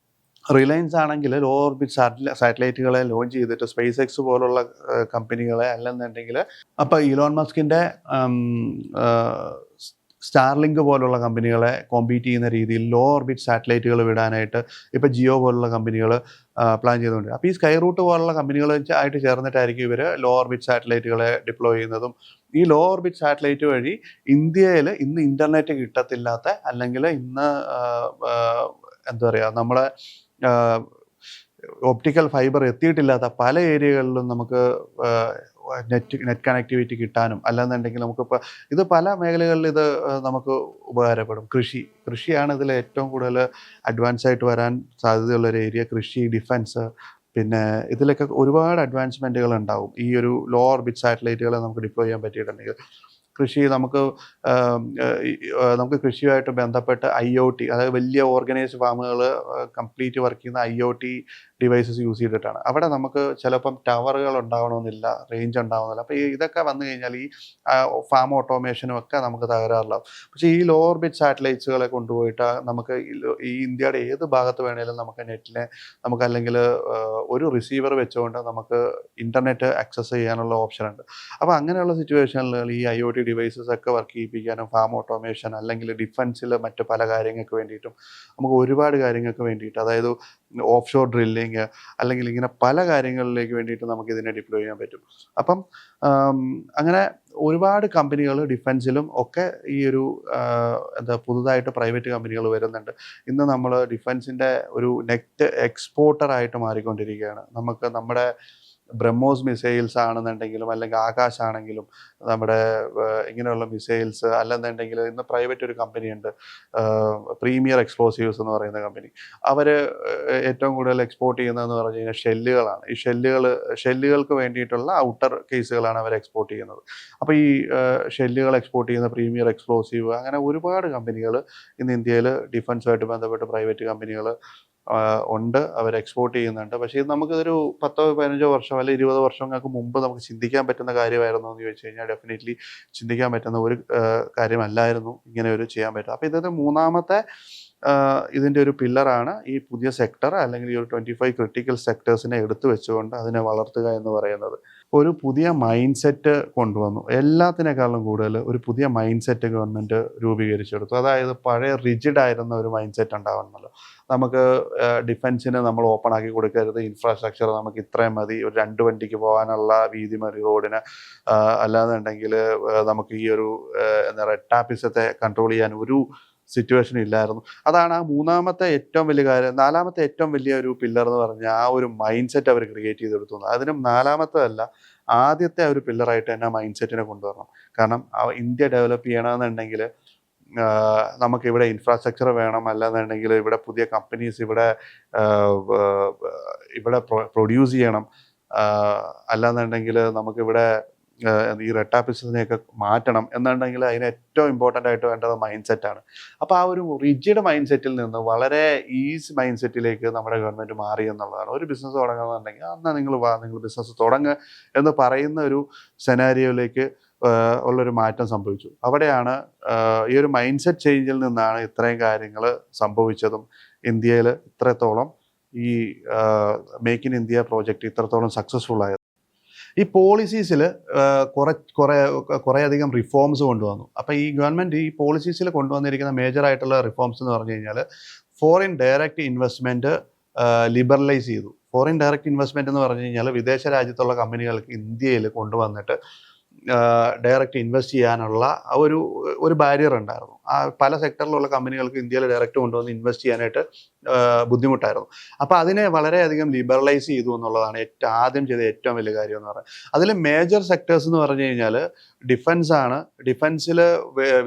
റിലയൻസ് ആണെങ്കിൽ ലോ ഓർബിറ്റ് സാറ്റലൈറ്റുകളെ ലോഞ്ച് ചെയ്തിട്ട് സ്പേസ് എക്സ് പോലുള്ള കമ്പനികളെ, അല്ലെന്നുണ്ടെങ്കിൽ അപ്പോൾ ഇലോൺ മസ്കിൻ്റെ സ്റ്റാർലിങ്ക് പോലുള്ള കമ്പനികളെ കോമ്പീറ്റ് ചെയ്യുന്ന രീതിയിൽ ലോ ഓർബിറ്റ് സാറ്റലൈറ്റുകൾ വിടാനായിട്ട് ഇപ്പോൾ ജിയോ പോലുള്ള കമ്പനികൾ പ്ലാൻ ചെയ്തുകൊണ്ട്, അപ്പോൾ ഈ സ്കൈ റൂട്ട് പോലുള്ള കമ്പനികൾ ആയിട്ട് ചേർന്നിട്ടായിരിക്കും ഇവർ ലോ ഓർബിറ്റ് സാറ്റലൈറ്റുകളെ ഡിപ്ലോയ് ചെയ്യുന്നതും. ഈ ലോ ഓർബിറ്റ് സാറ്റലൈറ്റ് വഴി ഇന്ത്യയിൽ ഇന്ന് ഇൻ്റർനെറ്റ് കിട്ടത്തില്ലാത്ത, അല്ലെങ്കിൽ ഇന്ന് എന്താ പറയുക, നമ്മളെ ഒപ്റ്റിക്കൽ ഫൈബർ എത്തിയിട്ടില്ലാത്ത പല ഏരിയകളിലും നമുക്ക് നെറ്റ് കണക്ടിവിറ്റി കിട്ടാനും, അല്ലെന്നുണ്ടെങ്കിൽ നമുക്കിപ്പോൾ ഇത് പല മേഖലകളിൽ ഇത് നമുക്ക് ഉപകാരപ്പെടും. കൃഷിയാണ് ഇതിൽ ഏറ്റവും കൂടുതൽ അഡ്വാൻസ് ആയിട്ട് വരാൻ സാധ്യതയുള്ളൊരു ഏരിയ. കൃഷി, ഡിഫൻസ്, പിന്നെ ഇതിലൊക്കെ ഒരുപാട് അഡ്വാൻസ്മെൻറ്റുകൾ ഉണ്ടാവും ഈ ഒരു ലോ ഓർബിറ്റ് സാറ്റലൈറ്റുകളെ നമുക്ക് ഡിപ്ലോയ് ചെയ്യാൻ പറ്റിയിട്ടുണ്ടെങ്കിൽ. കൃഷി നമുക്ക് കൃഷിയുമായിട്ട് ബന്ധപ്പെട്ട് IoT, അതായത് വലിയ ഓർഗനൈസ്ഡ് ഫാമുകൾ കംപ്ലീറ്റ് വർക്ക് ചെയ്യുന്ന IoT ഡിവൈസസ് യൂസ് ചെയ്തിട്ടാണ്. അവിടെ നമുക്ക് ചിലപ്പം ടവറുകൾ ഉണ്ടാവണമെന്നില്ല, റേഞ്ച് ഉണ്ടാവണമെന്നില്ല. അപ്പോൾ ഇതൊക്കെ വന്നു കഴിഞ്ഞാൽ ഈ ഫാം ഓട്ടോമേഷനും ഒക്കെ നമുക്ക് തകരാറിലാവും. പക്ഷേ ഈ ലോ ഓർബിറ്റ് സാറ്റലൈറ്റ്സുകളെ കൊണ്ടുപോയിട്ട് നമുക്ക് ഈ ഇന്ത്യയുടെ ഏത് ഭാഗത്ത് വേണേലും നമുക്ക് നെറ്റിനെ നമുക്ക്, അല്ലെങ്കിൽ ഒരു റിസീവർ വെച്ചുകൊണ്ട് നമുക്ക് ഇൻ്റർനെറ്റ് ആക്സസ് ചെയ്യാനുള്ള ഓപ്ഷൻ ഉണ്ട്. അപ്പോൾ അങ്ങനെയുള്ള സിറ്റുവേഷനിൽ ഈ IoT ഡിവൈസസ് ഒക്കെ വർക്ക് ചെയ്യിപ്പിക്കാനും, ഫാം ഓട്ടോമേഷൻ, അല്ലെങ്കിൽ ഡിഫൻസിൽ മറ്റ് പല കാര്യങ്ങൾക്ക് വേണ്ടിയിട്ടും, നമുക്ക് ഒരുപാട് കാര്യങ്ങൾക്ക് വേണ്ടിയിട്ട്, അതായത് ഓഫ് ഷോർ ഡ്രില്ലിങ്, അല്ലെങ്കിൽ ഇങ്ങനെ പല കാര്യങ്ങളിലേക്ക് വേണ്ടിയിട്ട് നമുക്ക് ഇതിനെ ഡിപ്ലോയ് ചെയ്യാൻ പറ്റും. അപ്പം അങ്ങനെ ഒരുപാട് കമ്പനികൾ ഡിഫൻസിലും ഒക്കെ ഈ ഒരു പുതുതായിട്ട് പ്രൈവറ്റ് കമ്പനികൾ വരുന്നുണ്ട്. ഇന്ന് നമ്മൾ ഡിഫൻസിൻ്റെ ഒരു നെറ്റ് എക്സ്പോർട്ടറായിട്ട് മാറിക്കൊണ്ടിരിക്കുകയാണ്. നമുക്ക് നമ്മുടെ ബ്രഹ്മോസ് മിസൈൽസ് ആണെന്നുണ്ടെങ്കിലും, അല്ലെങ്കിൽ ആകാശാണെങ്കിലും, നമ്മുടെ ഇങ്ങനെയുള്ള മിസൈൽസ്, അല്ലെന്നുണ്ടെങ്കിൽ ഇന്ന് പ്രൈവറ്റ് ഒരു കമ്പനിയുണ്ട്, പ്രീമിയർ എക്സ്പ്ലോസീവ്സ് എന്ന് പറയുന്ന കമ്പനി. അവർ ഏറ്റവും കൂടുതൽ എക്സ്പോർട്ട് ചെയ്യുന്നതെന്ന് പറഞ്ഞു കഴിഞ്ഞാൽ ഷെല്ലുകളാണ്. ഈ ഷെല്ലുകൾക്ക് വേണ്ടിയിട്ടുള്ള ഔട്ടർ കേസുകളാണ് അവർ എക്സ്പോർട്ട് ചെയ്യുന്നത്. അപ്പോൾ ഈ ഷെല്ലുകൾ എക്സ്പോർട്ട് ചെയ്യുന്ന പ്രീമിയർ എക്സ്പ്ലോസീവ്, അങ്ങനെ ഒരുപാട് കമ്പനികൾ ഇന്ന് ഇന്ത്യയിൽ ഡിഫൻസുമായിട്ട് ബന്ധപ്പെട്ട് പ്രൈവറ്റ് കമ്പനികൾ ഉണ്ട്, അവർ എക്സ്പോർട്ട് ചെയ്യുന്നുണ്ട്. പക്ഷേ ഇത് നമുക്കിതൊരു 10-15 വർഷം അല്ലെങ്കിൽ 20 വർഷങ്ങൾക്ക് മുമ്പ് നമുക്ക് ചിന്തിക്കാൻ പറ്റുന്ന കാര്യമായിരുന്നു എന്ന് ചോദിച്ചു കഴിഞ്ഞാൽ ഡെഫിനറ്റ്ലി ചിന്തിക്കാൻ പറ്റുന്ന ഒരു കാര്യമല്ലായിരുന്നു ഇങ്ങനെ ഒരു ചെയ്യാൻ പറ്റുക. അപ്പോൾ ഇതൊരു മൂന്നാമത്തെ ഇതിൻ്റെ ഒരു പില്ലറാണ് ഈ പുതിയ സെക്ടർ, അല്ലെങ്കിൽ ഈ ഒരു 25 ക്രിട്ടിക്കൽ സെക്ടേഴ്സിനെ എടുത്തു വെച്ചുകൊണ്ട് അതിനെ വളർത്തുക എന്ന് പറയുന്നത്. ഒരു പുതിയ മൈൻഡ് സെറ്റ് കൊണ്ടുവന്നു. എല്ലാത്തിനേക്കാളും കൂടുതൽ ഒരു പുതിയ മൈൻഡ് സെറ്റ് ഗവൺമെൻറ് രൂപീകരിച്ചെടുത്തു. അതായത് പഴയ റിജിഡ് ആയിരുന്ന ഒരു മൈൻഡ് സെറ്റ് ഉണ്ടാവണമല്ലോ. നമുക്ക് ഡിഫൻസിന് നമ്മൾ ഓപ്പൺ ആക്കി കൊടുക്കരുത്, ഇൻഫ്രാസ്ട്രക്ചർ നമുക്ക് ഇത്രയും മതി, ഒരു 2 വണ്ടിക്ക് പോകാനുള്ള വീതി മതി റോഡിന്, അല്ലാന്നുണ്ടെങ്കിൽ നമുക്ക് ഈ ഒരു റെഡ് ടാപ്പിസത്തെ കൺട്രോൾ ചെയ്യാൻ ഒരു സിറ്റുവേഷൻ ഇല്ലായിരുന്നു. അതാണ് ആ മൂന്നാമത്തെ ഏറ്റവും വലിയ കാര്യം. നാലാമത്തെ ഏറ്റവും വലിയ ഒരു പില്ലർ എന്ന് പറഞ്ഞാൽ ആ ഒരു മൈൻഡ് സെറ്റ് അവർ ക്രിയേറ്റ് ചെയ്തെടുത്തു. അതിനും നാലാമത്തതല്ല, ആദ്യത്തെ ഒരു പില്ലറായിട്ട് തന്നെ ആ മൈൻഡ് സെറ്റിനെ കൊണ്ടുവരണം. കാരണം ഇന്ത്യ ഡെവലപ്പ് ചെയ്യണമെന്നുണ്ടെങ്കിൽ നമുക്കിവിടെ ഇൻഫ്രാസ്ട്രക്ചർ വേണം, അല്ലാന്നുണ്ടെങ്കിൽ ഇവിടെ പുതിയ കമ്പനീസ് ഇവിടെ പ്രൊഡ്യൂസ് ചെയ്യണം, അല്ലാന്നുണ്ടെങ്കിൽ നമുക്കിവിടെ ഈ റെഡ് ടാപ്പിസത്തിനെയൊക്കെ മാറ്റണം എന്നുണ്ടെങ്കിൽ അതിന് ഏറ്റവും ഇമ്പോർട്ടൻ്റ് ആയിട്ട് വേണ്ടത് മൈൻഡ് സെറ്റാണ്. അപ്പോൾ ആ ഒരു റിജിഡ് മൈൻഡ് സെറ്റിൽ നിന്ന് വളരെ ഈസി മൈൻഡ് സെറ്റിലേക്ക് നമ്മുടെ ഗവൺമെൻറ് മാറി എന്നുള്ളതാണ്. ഒരു ബിസിനസ് തുടങ്ങുന്നുണ്ടെങ്കിൽ എന്നാൽ നിങ്ങൾ ബിസിനസ് തുടങ്ങുക എന്ന് പറയുന്ന ഒരു സെനാരിയോയിലേക്ക് ഉള്ളൊരു മാറ്റം സംഭവിച്ചു. അവിടെയാണ് ഈ ഒരു മൈൻഡ് സെറ്റ് ചേഞ്ചിൽ നിന്നാണ് ഇത്രയും കാര്യങ്ങൾ സംഭവിച്ചതും ഇന്ത്യയിൽ ഇത്രത്തോളം ഈ മേക്ക് ഇൻ ഇന്ത്യ പ്രോജക്റ്റ് ഇത്രത്തോളം സക്സസ്ഫുൾ ആയത്. ഈ പോളിസീസിൽ കുറേയധികം റിഫോംസ് കൊണ്ടുവന്നു. അപ്പോൾ ഈ ഗവൺമെൻറ് ഈ പോളിസീസിൽ കൊണ്ടുവന്നിരിക്കുന്ന മേജറായിട്ടുള്ള റിഫോംസ് എന്ന് പറഞ്ഞു കഴിഞ്ഞാൽ ഫോറിൻ ഡയറക്റ്റ് ഇൻവെസ്റ്റ്മെൻറ്റ് ലിബറലൈസ് ചെയ്തു. ഫോറിൻ ഡയറക്റ്റ് ഇൻവെസ്റ്റ്മെൻറ്റ് എന്ന് പറഞ്ഞു കഴിഞ്ഞാൽ വിദേശ രാജ്യത്തുള്ള കമ്പനികൾക്ക് ഇന്ത്യയിൽ കൊണ്ടുവന്നിട്ട് ഡയറക്റ്റ് ഇൻവെസ്റ്റ് ചെയ്യാനുള്ള ഒരു ബാരിയർ ഉണ്ടായിരുന്നു. പല സെക്ടറിലുള്ള കമ്പനികൾക്ക് ഇന്ത്യയിൽ ഡയറക്റ്റ് കൊണ്ടുവന്ന് ഇൻവെസ്റ്റ് ചെയ്യാനായിട്ട് ബുദ്ധിമുട്ടായിരുന്നു. അപ്പോൾ അതിനെ വളരെയധികം ലിബറലൈസ് ചെയ്തു എന്നുള്ളതാണ് ആദ്യം ചെയ്ത ഏറ്റവും വലിയ കാര്യം എന്ന് പറയുന്നത്. അതിൽ മേജർ സെക്ടേഴ്സ് എന്ന് പറഞ്ഞു കഴിഞ്ഞാൽ ഡിഫൻസ് ആണ്. ഡിഫൻസിൽ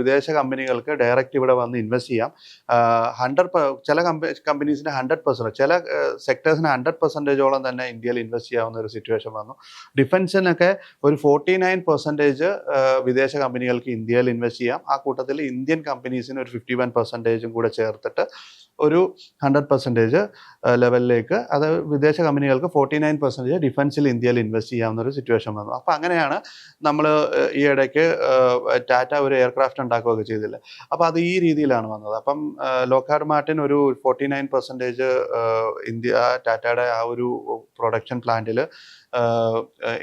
വിദേശ കമ്പനികൾക്ക് ഡയറക്റ്റ് ഇവിടെ വന്ന് ഇൻവെസ്റ്റ് ചെയ്യാം. 100 ചില കമ്പനീസിന് 100%, ചില സെക്ടേഴ്സിന് 100%ഓളം തന്നെ ഇന്ത്യയിൽ ഇൻവെസ്റ്റ് ചെയ്യാവുന്ന ഒരു സിറ്റുവേഷൻ വന്നു. ഡിഫൻസിനൊക്കെ ഒരു 49% വിദേശ കമ്പനികൾക്ക് ഇന്ത്യയിൽ ഇൻവെസ്റ്റ് ചെയ്യാം. ആ കൂട്ടത്തിൽ ഇന്ത്യൻ കമ്പനീസിന് ഒരു 51% കൂടെ ചേർത്തിട്ട് ഒരു 100% ലെവലിലേക്ക്, അത് വിദേശ കമ്പനികൾക്ക് 49% ഡിഫൻസിൽ ഇന്ത്യയിൽ ഇൻവെസ്റ്റ് ചെയ്യാവുന്ന ഒരു സിറ്റുവേഷൻ വന്നു. അപ്പോൾ അങ്ങനെയാണ് നമ്മൾ ഈ ഇടയ്ക്ക് ടാറ്റ ഒരു എയർക്രാഫ്റ്റ് ഉണ്ടാക്കുകയൊക്കെ ചെയ്തില്ല. അപ്പോൾ അത് ഈ രീതിയിലാണ് വന്നത്. അപ്പം ലോക്ഹാർഡ് മാർട്ടിൻ ഒരു 49% ടാറ്റയുടെ ആ ഒരു പ്രൊഡക്ഷൻ പ്ലാന്റിൽ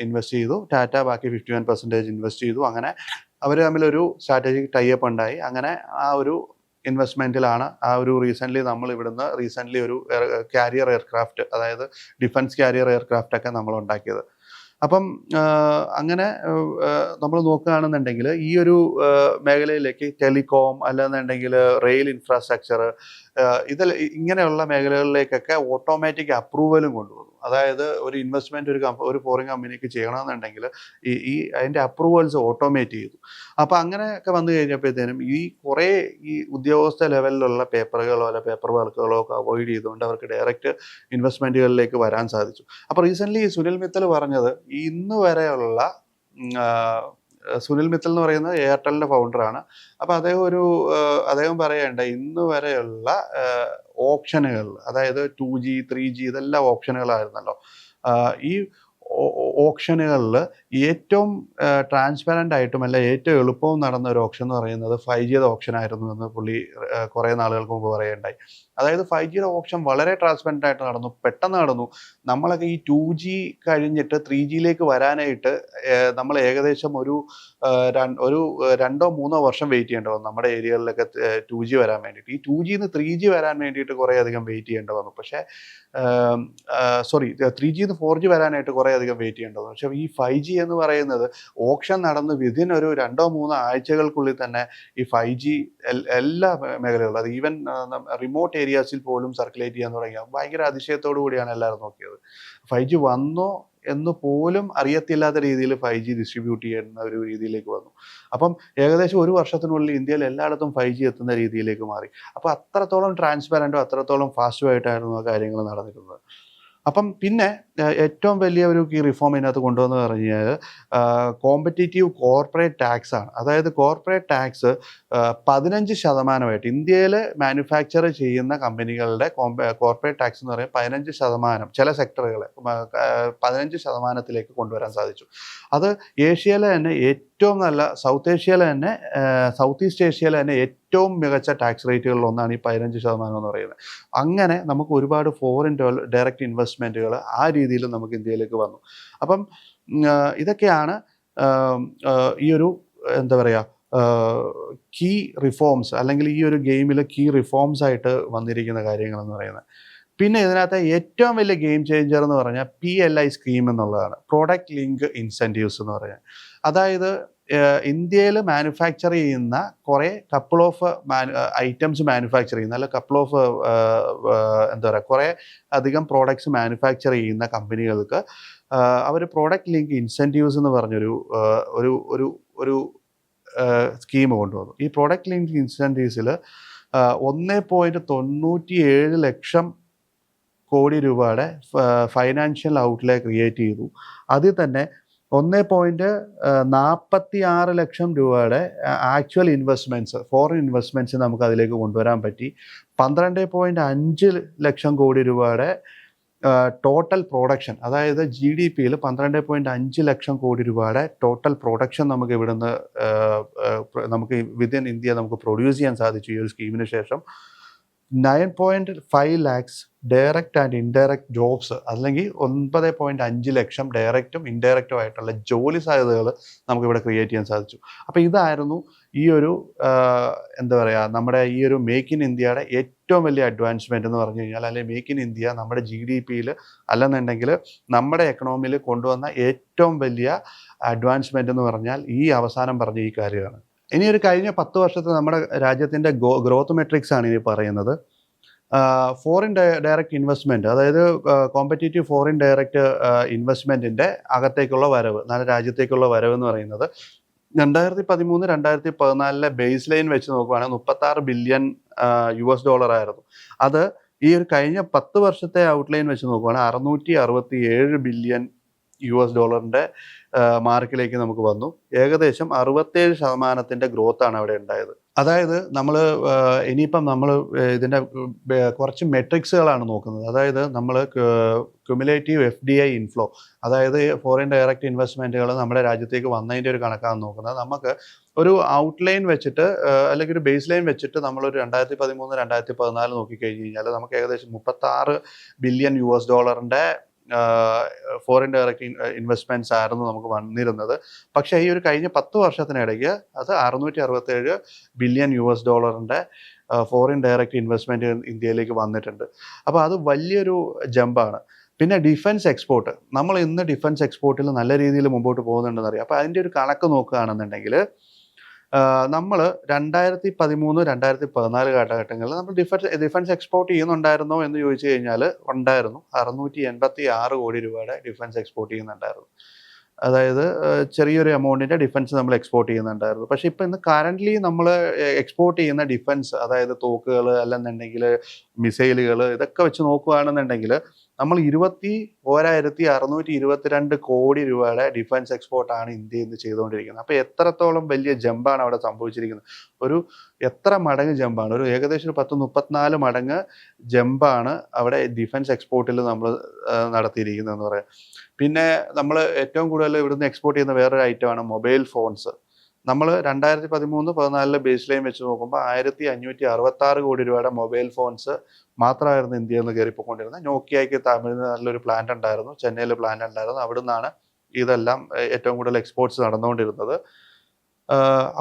ഇൻവെസ്റ്റ് ചെയ്തു. ടാറ്റ ബാക്കി 51% ഇൻവെസ്റ്റ് ചെയ്തു. അങ്ങനെ അവർ തമ്മിലൊരു സ്ട്രാറ്റജിക് ടൈപ്പ് ഉണ്ടായി. അങ്ങനെ ആ ഒരു ഇൻവെസ്റ്റ്മെൻറ്റിലാണ് ആ ഒരു നമ്മൾ ഇവിടുന്ന് ഒരു കാരിയർ എയർക്രാഫ്റ്റ്, അതായത് ഡിഫൻസ് കാരിയർ എയർക്രാഫ്റ്റ് ഒക്കെ നമ്മൾ ഉണ്ടാക്കിയത്. അപ്പം അങ്ങനെ നമ്മൾ നോക്കുകയാണെന്നുണ്ടെങ്കിൽ ഈ ഒരു മേഖലയിലേക്ക് ടെലികോം അല്ലെന്നുണ്ടെങ്കിൽ റെയിൽ ഇൻഫ്രാസ്ട്രക്ചർ, ഇങ്ങനെയുള്ള മേഖലകളിലേക്കൊക്കെ ഓട്ടോമാറ്റിക് അപ്രൂവലും കൊണ്ടുവന്നു. അതായത് ഒരു ഇൻവെസ്റ്റ്മെൻറ്റ് ഒരു ഫോറിൻ കമ്പനിക്ക് ചെയ്യണമെന്നുണ്ടെങ്കിൽ അതിൻ്റെ അപ്രൂവൽസ് ഓട്ടോമേറ്റ് ചെയ്തു. അപ്പോൾ അങ്ങനെയൊക്കെ വന്നു കഴിഞ്ഞപ്പോഴത്തേനും ഈ ഉദ്യോഗസ്ഥ ലെവലിലുള്ള പേപ്പറുകളോ അല്ല പേപ്പർ വർക്കുകളോ ഒക്കെ അവോയ്ഡ് ചെയ്തുകൊണ്ട് അവർക്ക് ഡയറക്റ്റ് ഇൻവെസ്റ്റ്മെൻറ്റുകളിലേക്ക് വരാൻ സാധിച്ചു. അപ്പോൾ റീസെൻ്റ്ലി സുനിൽ മിത്തൽ പറഞ്ഞത് ഇന്ന് വരെയുള്ള സുനിൽ മിത്തൽ എന്ന് പറയുന്നത് എയർടെലിൻ്റെ ഫൗണ്ടറാണ്. അപ്പോൾ അദ്ദേഹം പറയേണ്ട ഇന്ന് വരെയുള്ള ഓപ്ഷനുകൾ, അതായത് 2G 3G ഇതെല്ലാം ഓപ്ഷനുകളായിരുന്നല്ലോ. ഈ ഓപ്ഷനുകളിൽ ഏറ്റവും ട്രാൻസ്പെറൻ്റ് ആയിട്ടും അല്ല ഏറ്റവും എളുപ്പവും നടന്ന ഒരു ഓപ്ഷൻ എന്ന് പറയുന്നത് 5Gയുടെ ഓപ്ഷൻ ആയിരുന്നു എന്ന് പുള്ളി കുറേ നാളുകൾക്ക് മുമ്പ് പറയുകയുണ്ടായി. അതായത് 5Gയുടെ ഓപ്ഷൻ വളരെ ട്രാൻസ്പെറൻ്റ് ആയിട്ട് നടന്നു, പെട്ടെന്ന് നടന്നു. നമ്മളൊക്കെ ഈ 2G കഴിഞ്ഞിട്ട് 3Gയിലേക്ക് വരാനായിട്ട് നമ്മൾ ഏകദേശം ഒരു 2-3 വർഷം വെയിറ്റ് ചെയ്യേണ്ടി വന്നു. നമ്മുടെ ഏരിയകളിലൊക്കെ 2G വരാൻ വേണ്ടിയിട്ട്. ഈ 2Gന്ന് 3G വരാൻ വേണ്ടിയിട്ട് കുറേ അധികം വെയിറ്റ് ചെയ്യേണ്ടി വന്നു. പക്ഷേ 3Gന്ന് 4G വരാനായിട്ട് കുറേ അധികം വെയിറ്റ് ചെയ്യേണ്ടി വന്നു. പക്ഷേ ഈ 5G എന്ന് പറയുന്നത് ഓപ്ഷൻ നടന്ന് വിതിൻ ഒരു 2-3 ആഴ്ചകൾക്കുള്ളിൽ തന്നെ ഈ 5G എല്ലാ മേഖലകളിലും, അത് ഈവൻ റിമോട്ട് ഏരിയാസിൽ പോലും സർക്കുലേറ്റ് ചെയ്യാൻ തുടങ്ങിയ ഭയങ്കര അതിശയത്തോടു കൂടിയാണ് എല്ലാവരും നോക്കിയത്. 5G വന്നോ എന്ന് പോലും അറിയത്തില്ലാത്ത രീതിയിൽ 5G ഡിസ്ട്രിബ്യൂട്ട് ചെയ്യുന്ന ഒരു രീതിയിലേക്ക് വന്നു. അപ്പം ഏകദേശം ഒരു വർഷത്തിനുള്ളിൽ ഇന്ത്യയിൽ എല്ലായിടത്തും 5G എത്തുന്ന രീതിയിലേക്ക് മാറി. അപ്പോൾ അത്രത്തോളം ട്രാൻസ്പെറൻറ്റും അത്രത്തോളം ഫാസ്റ്റുമായിട്ടായിരുന്നു ആ കാര്യങ്ങൾ നടന്നിരുന്നത്. അപ്പം പിന്നെ ഏറ്റവും വലിയ ഒരു കീ റിഫോം ഇതിനകത്ത് കൊണ്ടുവന്ന് പറഞ്ഞു കഴിഞ്ഞാൽ കോമ്പറ്റീറ്റീവ് കോർപ്പറേറ്റ് ടാക്സ് ആണ്. അതായത് കോർപ്പറേറ്റ് ടാക്സ് 15% ഇന്ത്യയിൽ മാനുഫാക്ചർ ചെയ്യുന്ന കമ്പനികളുടെ കോർപ്പറേറ്റ് ടാക്സ് എന്ന് പറയുന്നത് 15%, ചില സെക്ടറുകളെ 15%ത്തിലേക്ക് കൊണ്ടുവരാൻ സാധിച്ചു. അത് ഏഷ്യയിലെ തന്നെ ഏറ്റവും നല്ല, സൗത്ത് ഈസ്റ്റ് ഏഷ്യയിലെ തന്നെ ഏറ്റവും മികച്ച ടാക്സ് റേറ്റുകളിൽ ഒന്നാണ് ഈ 15% എന്ന് പറയുന്നത്. അങ്ങനെ നമുക്ക് ഒരുപാട് ഫോറിൻ ഡയറക്റ്റ് ഇൻവെസ്റ്റ്മെൻറ്റുകൾ ആ രീതിയിൽ നമുക്ക് ഇന്ത്യയിലേക്ക് വന്നു. അപ്പം ഇതൊക്കെയാണ് ഈ ഒരു എന്താ പറയുക കീ റിഫോംസ്, അല്ലെങ്കിൽ ഈ ഒരു ഗെയിമിൽ കീ റിഫോംസ് ആയിട്ട് വന്നിരിക്കുന്ന കാര്യങ്ങളെന്ന് പറയുന്നത്. പിന്നെ ഇതിനകത്ത് ഏറ്റവും വലിയ ഗെയിം ചേഞ്ചർ എന്ന് പറഞ്ഞാൽ PLI സ്കീം എന്നുള്ളതാണ്, പ്രോഡക്റ്റ് ലിങ്ക് ഇൻസെൻറ്റീവ്സ് എന്ന് പറയുന്നത്. അതായത് ഇന്ത്യയിൽ മാനുഫാക്ചർ ചെയ്യുന്ന കുറേ കപ്പിൾ ഓഫ് ഐറ്റംസ് മാനുഫാക്ചർ ചെയ്യുന്ന, അല്ല കപ്പിൾ ഓഫ് എന്താ പറയുക കുറേ അധികം പ്രോഡക്ട്സ് മാനുഫാക്ചർ ചെയ്യുന്ന കമ്പനികൾക്ക് അവർ പ്രോഡക്റ്റ് ലിങ്ക് ഇൻസെൻറ്റീവ്സ് എന്ന് പറഞ്ഞൊരു ഒരു സ്കീം കൊണ്ടുവന്നു. ഈ പ്രോഡക്റ്റ് ലിങ്ക് ഇൻസെൻറ്റീവ്സിൽ 1.97 ലക്ഷം കോടി രൂപയുടെ ഫൈനാൻഷ്യൽ ഔട്ട്ലേ ക്രിയേറ്റ് ചെയ്തു. അതിൽ തന്നെ 1.46 ലക്ഷം രൂപയുടെ ആക്ച്വൽ ഇൻവെസ്റ്റ്മെൻറ്റ്സ്, ഫോറിൻ ഇൻവെസ്റ്റ്മെൻറ്റ്സ് നമുക്ക് അതിലേക്ക് കൊണ്ടുവരാൻ പറ്റി. 12.5 ലക്ഷം കോടി രൂപയുടെ ടോട്ടൽ പ്രൊഡക്ഷൻ, അതായത് GDPയിൽ 12.5 ലക്ഷം കോടി രൂപയുടെ ടോട്ടൽ പ്രൊഡക്ഷൻ നമുക്ക് ഇവിടുന്ന് നമുക്ക് വിതിൻ ഇന്ത്യ നമുക്ക് പ്രൊഡ്യൂസ് ചെയ്യാൻ സാധിച്ചു ഈ ഒരു സ്കീമിന് ശേഷം. 9.5 lakhs direct and indirect jobs, അല്ലെങ്കിൽ 9.5 ലക്ഷം ഡയറക്റ്റും ഇൻഡയറക്റ്റും ആയിട്ടുള്ള ജോലി സാധ്യതകൾ നമുക്കിവിടെ ക്രിയേറ്റ് ചെയ്യാൻ സാധിച്ചു. അപ്പോൾ ഇതായിരുന്നു ഈ ഒരു എന്താ പറയുക നമ്മുടെ ഈ ഒരു മേക്ക് ഇൻ ഇന്ത്യയുടെ ഏറ്റവും വലിയ അഡ്വാൻസ്മെൻറ്റ് എന്ന് പറഞ്ഞു കഴിഞ്ഞാൽ, അല്ലെങ്കിൽ മേക്ക് ഇൻ ഇന്ത്യ നമ്മുടെ GDPയിൽ അല്ലെന്നുണ്ടെങ്കിൽ നമ്മുടെ എക്കണോമിയിൽ കൊണ്ടുവന്ന ഏറ്റവും വലിയ അഡ്വാൻസ്മെൻറ്റ് എന്ന് പറഞ്ഞാൽ ഈ അവസാനം പറഞ്ഞ ഈ കാര്യമാണ്. ഇനി ഒരു കഴിഞ്ഞ 10 വർഷത്തെ നമ്മുടെ രാജ്യത്തിൻ്റെ ഗ്രോത്ത് മെട്രിക്സ് ആണ് ഇനി പറയുന്നത്. ഫോറിൻ ഡയറക്റ്റ് ഇൻവെസ്റ്റ്മെൻറ്റ്, അതായത് കോമ്പറ്റീറ്റീവ് ഫോറിൻ ഡയറക്റ്റ് ഇൻവെസ്റ്റ്മെൻറ്റിൻ്റെ അകത്തേക്കുള്ള വരവ്, നമ്മുടെ രാജ്യത്തേക്കുള്ള വരവ് എന്ന് പറയുന്നത് 2013-2014 ബേസ് ലൈൻ വെച്ച് നോക്കുകയാണെങ്കിൽ $36 ബില്യൺ ആയിരുന്നു. അത് ഈ ഒരു കഴിഞ്ഞ 10 വർഷത്തെ ഔട്ട്ലൈൻ വെച്ച് നോക്കുകയാണെങ്കിൽ $667 ബില്യൺ മാർക്കിലേക്ക് നമുക്ക് വന്നു. ഏകദേശം 67% ഗ്രോത്താണ് അവിടെ ഉണ്ടായത്. അതായത് നമ്മൾ ഇനിയിപ്പം നമ്മൾ ഇതിൻ്റെ കുറച്ച് മെട്രിക്സുകളാണ് നോക്കുന്നത്. അതായത് നമ്മൾ ക്യുമുലേറ്റീവ് FDI ഇൻഫ്ലോ, അതായത് ഫോറിൻ ഡയറക്റ്റ് ഇൻവെസ്റ്റ്മെൻറ്റുകൾ നമ്മുടെ രാജ്യത്തേക്ക് വന്നതിൻ്റെ ഒരു കണക്കാണ് നോക്കുന്നത്. നമുക്ക് ഒരു ഔട്ട്ലൈൻ വെച്ചിട്ട് അല്ലെങ്കിൽ ഒരു ബേസ് ലൈൻ വെച്ചിട്ട് നമ്മളൊരു 2013-2014 നോക്കിക്കഴിഞ്ഞ് കഴിഞ്ഞാൽ നമുക്ക് ഏകദേശം $36 ബില്യൺ ഫോറിൻ ഡയറക്റ്റ് ഇൻവെസ്റ്റ്മെൻറ്റ്സ് ആയിരുന്നു നമുക്ക് വന്നിരുന്നത്. പക്ഷേ ഈ ഒരു കഴിഞ്ഞ 10 വർഷത്തിനിടയ്ക്ക് അത് $667 ബില്യൺ ഫോറിൻ ഡയറക്റ്റ് ഇൻവെസ്റ്റ്മെൻറ്റ് ഇന്ത്യയിലേക്ക് വന്നിട്ടുണ്ട്. അപ്പോൾ അത് വലിയൊരു ജമ്പാണ്. പിന്നെ ഡിഫൻസ് എക്സ്പോർട്ട്, നമ്മൾ ഇന്ന് ഡിഫൻസ് എക്സ്പോർട്ടിൽ നല്ല രീതിയിൽ മുമ്പോട്ട് പോകുന്നുണ്ടെന്ന് അറിയാം. അപ്പോൾ അതിൻ്റെ ഒരു കണക്ക് നോക്കുകയാണെന്നുണ്ടെങ്കിൽ നമ്മൾ 2013-2014 കാലഘട്ടങ്ങളിൽ നമ്മൾ ഡിഫൻസ് എക്സ്പോർട്ട് ചെയ്യുന്നുണ്ടായിരുന്നോ എന്ന് ചോദിച്ചു കഴിഞ്ഞാൽ ഉണ്ടായിരുന്നു. 686 കോടി രൂപയുടെ ഡിഫൻസ് എക്സ്പോർട്ട് ചെയ്യുന്നുണ്ടായിരുന്നു. അതായത് ചെറിയൊരു എമൗണ്ടിൻ്റെ ഡിഫൻസ് നമ്മൾ എക്സ്പോർട്ട് ചെയ്യുന്നുണ്ടായിരുന്നു. പക്ഷേ ഇപ്പോൾ ഇന്ന് കറൻ്റ്ലി നമ്മൾ എക്സ്പോർട്ട് ചെയ്യുന്ന ഡിഫൻസ്, അതായത് തോക്കുകൾ അല്ലെന്നുണ്ടെങ്കിൽ മിസൈലുകൾ, ഇതൊക്കെ വെച്ച് നോക്കുകയാണെന്നുണ്ടെങ്കിൽ നമ്മൾ 21,622 കോടി രൂപയുടെ ഡിഫൻസ് എക്സ്പോർട്ടാണ് ഇന്ത്യ ഇന്ന് ചെയ്തുകൊണ്ടിരിക്കുന്നത്. അപ്പോൾ എത്രത്തോളം വലിയ ജമ്പാണ് അവിടെ സംഭവിച്ചിരിക്കുന്നത്. ഒരു എത്ര മടങ്ങ് ജമ്പാണ്, ഒരു ഏകദേശം ഒരു 10-34 മടങ്ങ് ജമ്പാണ് അവിടെ ഡിഫൻസ് എക്സ്പോർട്ടിൽ നമ്മൾ നടത്തിയിരിക്കുന്നതെന്ന് പറയാം. പിന്നെ നമ്മൾ ഏറ്റവും കൂടുതൽ ഇവിടുന്ന് എക്സ്പോർട്ട് ചെയ്യുന്ന വേറൊരു ഐറ്റമാണ് മൊബൈൽ ഫോൺസ്. നമ്മൾ 2013-14 ബേസ് ലൈൻ വെച്ച് നോക്കുമ്പോൾ 1566 കോടി രൂപയുടെ മൊബൈൽ ഫോൺസ് മാത്രമായിരുന്നു ഇന്ത്യയിൽ നിന്ന് കയറിപ്പോയിക്കൊണ്ടിരുന്നത്. നോക്കിയയ്ക്ക് തമിഴിൽ നല്ലൊരു പ്ലാന്റ് ഉണ്ടായിരുന്നു, ചെന്നൈയിൽ പ്ലാന്റ് ഉണ്ടായിരുന്നു. അവിടെ നിന്നാണ് ഇതെല്ലാം ഏറ്റവും കൂടുതൽ എക്സ്പോർട്സ് നടന്നുകൊണ്ടിരുന്നത്.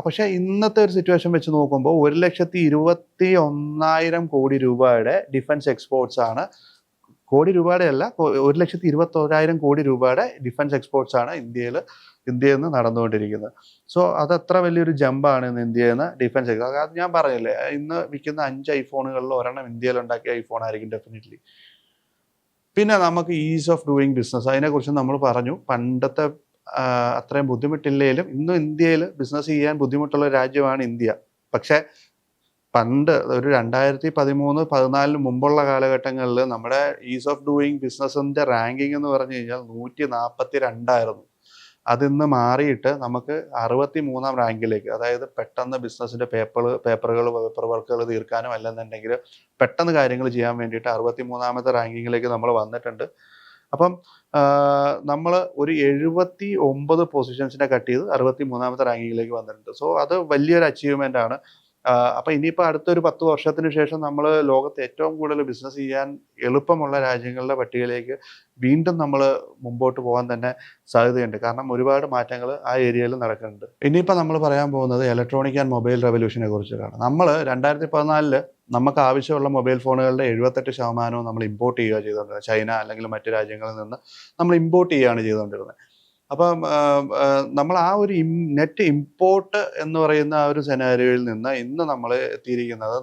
പക്ഷേ ഇന്നത്തെ ഒരു സിറ്റുവേഷൻ വെച്ച് നോക്കുമ്പോൾ 1,21,000 കോടി രൂപയുടെ ഡിഫൻസ് എക്സ്പോർട്സ് ആണ്, കോടി രൂപയുടെ അല്ല, 1,21,000 കോടി രൂപയുടെ ഡിഫൻസ് എക്സ്പോർട്സ് ആണ് ഇന്ത്യയിൽ നിന്ന് നടന്നുകൊണ്ടിരിക്കുന്നത്. സോ അതത്ര വലിയൊരു ജമ്പാണ് ഇന്ന് ഇന്ത്യയിൽ നിന്ന് ഡിഫൻസ് എക്സ്പോർട്ട്. അത് ഞാൻ പറഞ്ഞില്ലേ, ഇന്ന് വിൽക്കുന്ന 5 ഐഫോണുകളിൽ ഒരെണ്ണം ഇന്ത്യയിൽ ഉണ്ടാക്കിയ ഐഫോൺ ആയിരിക്കും ഡെഫിനറ്റ്ലി. പിന്നെ നമുക്ക് ഈസ് ഓഫ് ഡൂയിങ് ബിസിനസ്, അതിനെക്കുറിച്ച് നമ്മൾ പറഞ്ഞു. പണ്ടത്തെ അത്രയും ബുദ്ധിമുട്ടില്ലെങ്കിലും ഇന്നും ഇന്ത്യയിൽ ബിസിനസ് ചെയ്യാൻ ബുദ്ധിമുട്ടുള്ള രാജ്യമാണ് ഇന്ത്യ. പക്ഷേ പണ്ട് ഒരു 2013-14 മുമ്പുള്ള കാലഘട്ടങ്ങളിൽ നമ്മുടെ ഈസ് ഓഫ് ഡൂയിങ് ബിസിനസിൻ്റെ റാങ്കിങ് എന്ന് പറഞ്ഞു കഴിഞ്ഞാൽ 142 അതിന്ന് മാറിയിട്ട് നമുക്ക് 63 റാങ്കിലേക്ക്, അതായത് പെട്ടെന്ന് ബിസിനസ്സിൻ്റെ പേപ്പർ വർക്കുകൾ തീർക്കാനും അല്ലെന്നുണ്ടെങ്കിൽ പെട്ടെന്ന് കാര്യങ്ങൾ ചെയ്യാൻ വേണ്ടിയിട്ട് 63 റാങ്കിങ്ങിലേക്ക് നമ്മൾ വന്നിട്ടുണ്ട്. അപ്പം നമ്മൾ ഒരു 79 പൊസിഷൻസിനെ കട്ട് ചെയ്ത് 63 റാങ്കിങ്ങിലേക്ക് വന്നിട്ടുണ്ട്. സോ അത് വലിയൊരു അച്ചീവ്മെൻ്റ് ആണ്. അപ്പോൾ ഇനിയിപ്പോൾ അടുത്തൊരു 10 വർഷത്തിന് ശേഷം നമ്മൾ ലോകത്ത് ഏറ്റവും കൂടുതൽ ബിസിനസ് ചെയ്യാൻ എളുപ്പമുള്ള രാജ്യങ്ങളുടെ പട്ടികയിലേക്ക് വീണ്ടും നമ്മൾ മുമ്പോട്ട് പോകാൻ തന്നെ സാധ്യതയുണ്ട്. കാരണം ഒരുപാട് മാറ്റങ്ങൾ ആ ഏരിയയിൽ നടക്കുന്നുണ്ട്. ഇനിയിപ്പോൾ നമ്മൾ പറയാൻ പോകുന്നത് ഇലക്ട്രോണിക് ആൻഡ് മൊബൈൽ റെവല്യൂഷനെ കുറിച്ചിട്ടാണ്. നമ്മൾ 2014 നമുക്ക് ആവശ്യമുള്ള മൊബൈൽ ഫോണുകളുടെ 78% നമ്മൾ ഇമ്പോർട്ട് ചെയ്യുക ചെയ്തുകൊണ്ടിരുന്നത്. ചൈന അല്ലെങ്കിൽ മറ്റു രാജ്യങ്ങളിൽ നിന്ന് നമ്മൾ ഇമ്പോർട്ട് ചെയ്യുകയാണ് ചെയ്തുകൊണ്ടിരുന്നത്. അപ്പം നമ്മൾ ആ ഒരു നെറ്റ് ഇമ്പോർട്ട് എന്ന് പറയുന്ന ആ ഒരു സെനാരിയോയിൽ നിന്ന് ഇന്ന് നമ്മൾ എത്തിയിരിക്കുന്നത്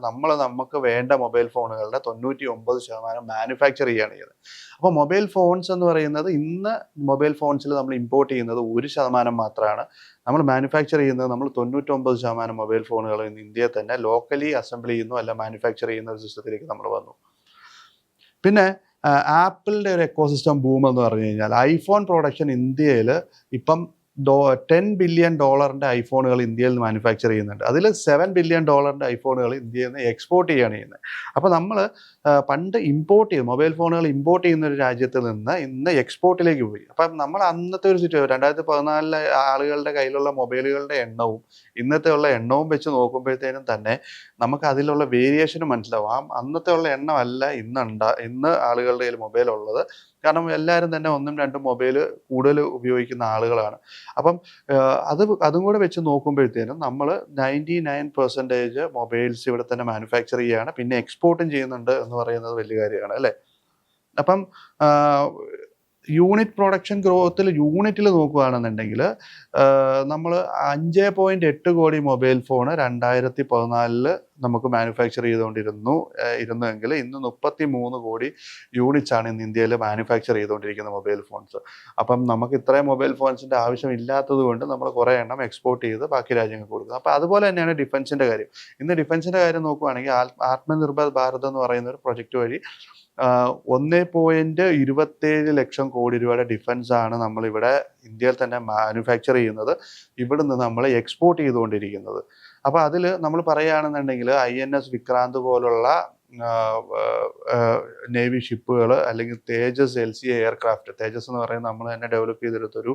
നമുക്ക് വേണ്ട മൊബൈൽ ഫോണുകളുടെ 99% മാനുഫാക്ചർ ചെയ്യുകയാണ് ചെയ്യുന്നത്. അപ്പോൾ മൊബൈൽ ഫോൺസ് എന്ന് പറയുന്നത് ഇന്ന് മൊബൈൽ ഫോൺസിൽ നമ്മൾ ഇമ്പോർട്ട് ചെയ്യുന്നത് 1% മാത്രമാണ്. നമ്മൾ മാനുഫാക്ചർ ചെയ്യുന്നത് നമ്മൾ 99% മൊബൈൽ ഫോണുകൾ ഇന്ന് ഇന്ത്യയിൽ തന്നെ ലോക്കലി അസംബിൾ ചെയ്യുന്നു, അല്ല മാനുഫാക്ചർ ചെയ്യുന്ന ഒരു സിസ്റ്റത്തിലേക്ക് നമ്മൾ വന്നു. പിന്നെ ആപ്പിളിൻ്റെ ഒരു എക്കോസിസ്റ്റം ബൂം എന്ന് പറഞ്ഞു കഴിഞ്ഞാൽ ഐഫോൺ പ്രൊഡക്ഷൻ ഇന്ത്യയിൽ ഇപ്പം $10 ബില്യൺ ഐഫോണുകൾ ഇന്ത്യയിൽ നിന്ന് മാനുഫാക്ചർ ചെയ്യുന്നുണ്ട്. അതിൽ $7 ബില്യൺ ഐഫോണുകൾ ഇന്ത്യയിൽ നിന്ന് എക്സ്പോർട്ട് ചെയ്യുകയാണ് ചെയ്യുന്നത്. അപ്പോൾ നമ്മൾ പണ്ട് ഇമ്പോർട്ട് ചെയ്ത് മൊബൈൽ ഫോണുകൾ ഇമ്പോർട്ട് ചെയ്യുന്ന ഒരു രാജ്യത്തിൽ നിന്ന് ഇന്ന് എക്സ്പോർട്ടിലേക്ക് പോയി. അപ്പം നമ്മൾ അന്നത്തെ ഒരു സിറ്റുവേഷൻ 2014 ആളുകളുടെ കയ്യിലുള്ള മൊബൈലുകളുടെ എണ്ണവും ഇന്നത്തെ ഉള്ള എണ്ണവും വെച്ച് നോക്കുമ്പോഴത്തേനും തന്നെ നമുക്ക് അതിലുള്ള വേരിയേഷന് മനസ്സിലാവും. അന്നത്തെ ഉള്ള എണ്ണമല്ല ഇന്ന് ആളുകളുടെ കയ്യിൽ മൊബൈൽ ഉള്ളത്. കാരണം എല്ലാവരും തന്നെ 1-2 മൊബൈൽ കൂടുതൽ ഉപയോഗിക്കുന്ന ആളുകളാണ്. അപ്പം അതും കൂടെ വെച്ച് നോക്കുമ്പോഴത്തേനും നമ്മൾ 99% മൊബൈൽസ് ഇവിടെ തന്നെ മാനുഫാക്ചർ ചെയ്യുകയാണ്, പിന്നെ എക്സ്പോർട്ടും ചെയ്യുന്നുണ്ട് എന്ന് പറയുന്നത് വലിയ കാര്യമാണ്, അല്ലേ? അപ്പം യൂണിറ്റ് പ്രൊഡക്ഷൻ ഗ്രോത്തിൽ യൂണിറ്റിൽ നോക്കുകയാണെന്നുണ്ടെങ്കിൽ നമ്മൾ 5.8 കോടി മൊബൈൽ ഫോൺ 2014 നമുക്ക് മാനുഫാക്ചർ ഇരുന്നുവെങ്കിൽ ഇന്ന് 33 കോടി യൂണിറ്റ്സ് ആണ് ഇന്ന് ഇന്ത്യയിൽ മാനുഫാക്ചർ ചെയ്തുകൊണ്ടിരിക്കുന്ന മൊബൈൽ ഫോൺസ്. അപ്പം നമുക്ക് ഇത്രയും മൊബൈൽ ഫോൺസിൻ്റെ ആവശ്യമില്ലാത്തത് കൊണ്ട് നമ്മൾ കുറേ എണ്ണം എക്സ്പോർട്ട് ചെയ്ത് ബാക്കി രാജ്യങ്ങൾക്ക് കൊടുക്കുന്നത്. അപ്പോൾ അതുപോലെ തന്നെയാണ് ഡിഫൻസിൻ്റെ കാര്യം. ഇന്ന് ഡിഫൻസിൻ്റെ കാര്യം നോക്കുകയാണെങ്കിൽ ആത്മനിർഭർ ഭാരത് എന്ന് പറയുന്ന ഒരു പ്രൊജക്റ്റ് വഴി 1.27 ലക്ഷം കോടി രൂപയുടെ ഡിഫൻസ് ആണ് നമ്മളിവിടെ ഇന്ത്യയിൽ തന്നെ മാനുഫാക്ചർ ചെയ്യുന്നത്, ഇവിടുന്ന് നമ്മൾ എക്സ്പോർട്ട് ചെയ്തുകൊണ്ടിരിക്കുന്നത്. അപ്പോൾ അതിൽ നമ്മൾ പറയുകയാണെന്നുണ്ടെങ്കിൽ INS വിക്രാന്ത് പോലുള്ള നേവി ഷിപ്പുകൾ, അല്ലെങ്കിൽ തേജസ് LCA എയർക്രാഫ്റ്റ്, തേജസ് എന്ന് പറയുന്നത് നമ്മൾ തന്നെ ഡെവലപ്പ് ചെയ്തെടുത്തൊരു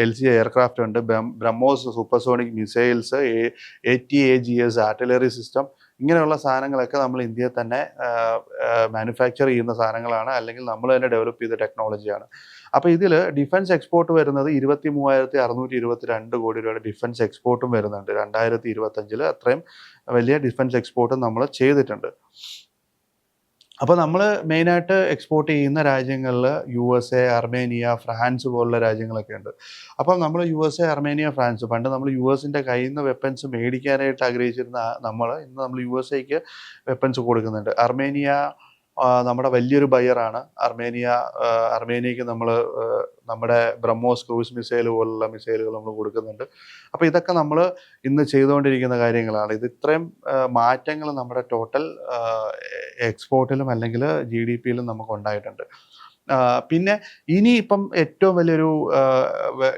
LCA എയർക്രാഫ്റ്റ് ഉണ്ട്, BrahMos supersonic missiles, ATAGS artillery system, ഇങ്ങനെയുള്ള സാധനങ്ങളൊക്കെ നമ്മൾ ഇന്ത്യയിൽ തന്നെ മാനുഫാക്ചർ ചെയ്യുന്ന സാധനങ്ങളാണ്, അല്ലെങ്കിൽ നമ്മൾ തന്നെ ഡെവലപ്പ് ചെയ്ത ടെക്നോളജിയാണ്. അപ്പോൾ ഇതിൽ ഡിഫൻസ് എക്സ്പോർട്ട് വരുന്നത് 23,622 കോടി രൂപയുടെ ഡിഫൻസ് എക്സ്പോർട്ടും വരുന്നുണ്ട് 2025. അത്രയും വലിയ ഡിഫൻസ് എക്സ്പോർട്ടും നമ്മൾ ചെയ്തിട്ടുണ്ട്. അപ്പോൾ നമ്മൾ മെയിനായിട്ട് എക്സ്പോർട്ട് ചെയ്യുന്ന രാജ്യങ്ങളിൽ USA, അർമേനിയ, ഫ്രാൻസ് പോലുള്ള രാജ്യങ്ങളൊക്കെ ഉണ്ട്. അപ്പം നമ്മൾ USA, അർമേനിയ, ഫ്രാൻസ്, പണ്ട് നമ്മൾ US-ൻ്റെ കയ്യിൽ നിന്ന് വെപ്പൻസ് മേടിക്കാനായിട്ട് ആഗ്രഹിച്ചിരുന്ന ഇന്ന് നമ്മൾ USA-ക്ക് വെപ്പൻസ് കൊടുക്കുന്നുണ്ട്. അർമേനിയ നമ്മുടെ വലിയൊരു ബയറാണ്. അർമേനിയക്ക് നമ്മൾ നമ്മുടെ ബ്രഹ്മോസ് ക്രൂസ് മിസൈൽ പോലുള്ള മിസൈലുകൾ നമ്മൾ കൊടുക്കുന്നുണ്ട്. അപ്പോൾ ഇതൊക്കെ നമ്മൾ ഇന്ന് ചെയ്തുകൊണ്ടിരിക്കുന്ന കാര്യങ്ങളാണ്. ഇത് ഇത്രയും മാറ്റങ്ങൾ നമ്മുടെ ടോട്ടൽ എക്സ്പോർട്ടിലും അല്ലെങ്കിൽ GDP-യിലും നമുക്ക് ഉണ്ടായിട്ടുണ്ട്. പിന്നെ ഇനിയിപ്പം ഏറ്റവും വലിയൊരു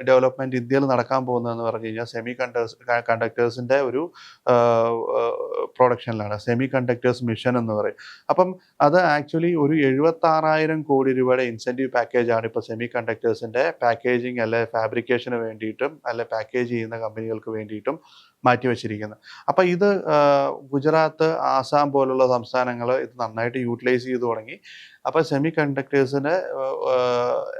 ഡെവലപ്മെൻറ്റ് ഇന്ത്യയിൽ നടക്കാൻ പോകുന്നതെന്ന് പറഞ്ഞു കഴിഞ്ഞാൽ കണ്ടക്ടേഴ്സിൻ്റെ ഒരു പ്രൊഡക്ഷനിലാണ്. സെമി കണ്ടക്ടേഴ്സ് മിഷൻ എന്ന് പറയും. അപ്പം അത് ആക്ച്വലി ഒരു 76,000 കോടി രൂപയുടെ ഇൻസെൻറ്റീവ് പാക്കേജാണ് ഇപ്പോൾ സെമി കണ്ടക്ടേഴ്സിൻ്റെ പാക്കേജിങ് അല്ലെ ഫാബ്രിക്കേഷന് വേണ്ടിയിട്ടും അല്ലെ പാക്കേജ് ചെയ്യുന്ന കമ്പനികൾക്ക് വേണ്ടിയിട്ടും മാറ്റിവെച്ചിരിക്കുന്നത്. അപ്പം ഇത് ഗുജറാത്ത്, ആസാം പോലുള്ള സംസ്ഥാനങ്ങൾ ഇത് നന്നായിട്ട് യൂട്ടിലൈസ് ചെയ്തു തുടങ്ങി. അപ്പോൾ സെമി കണ്ടക്ടേഴ്സിന്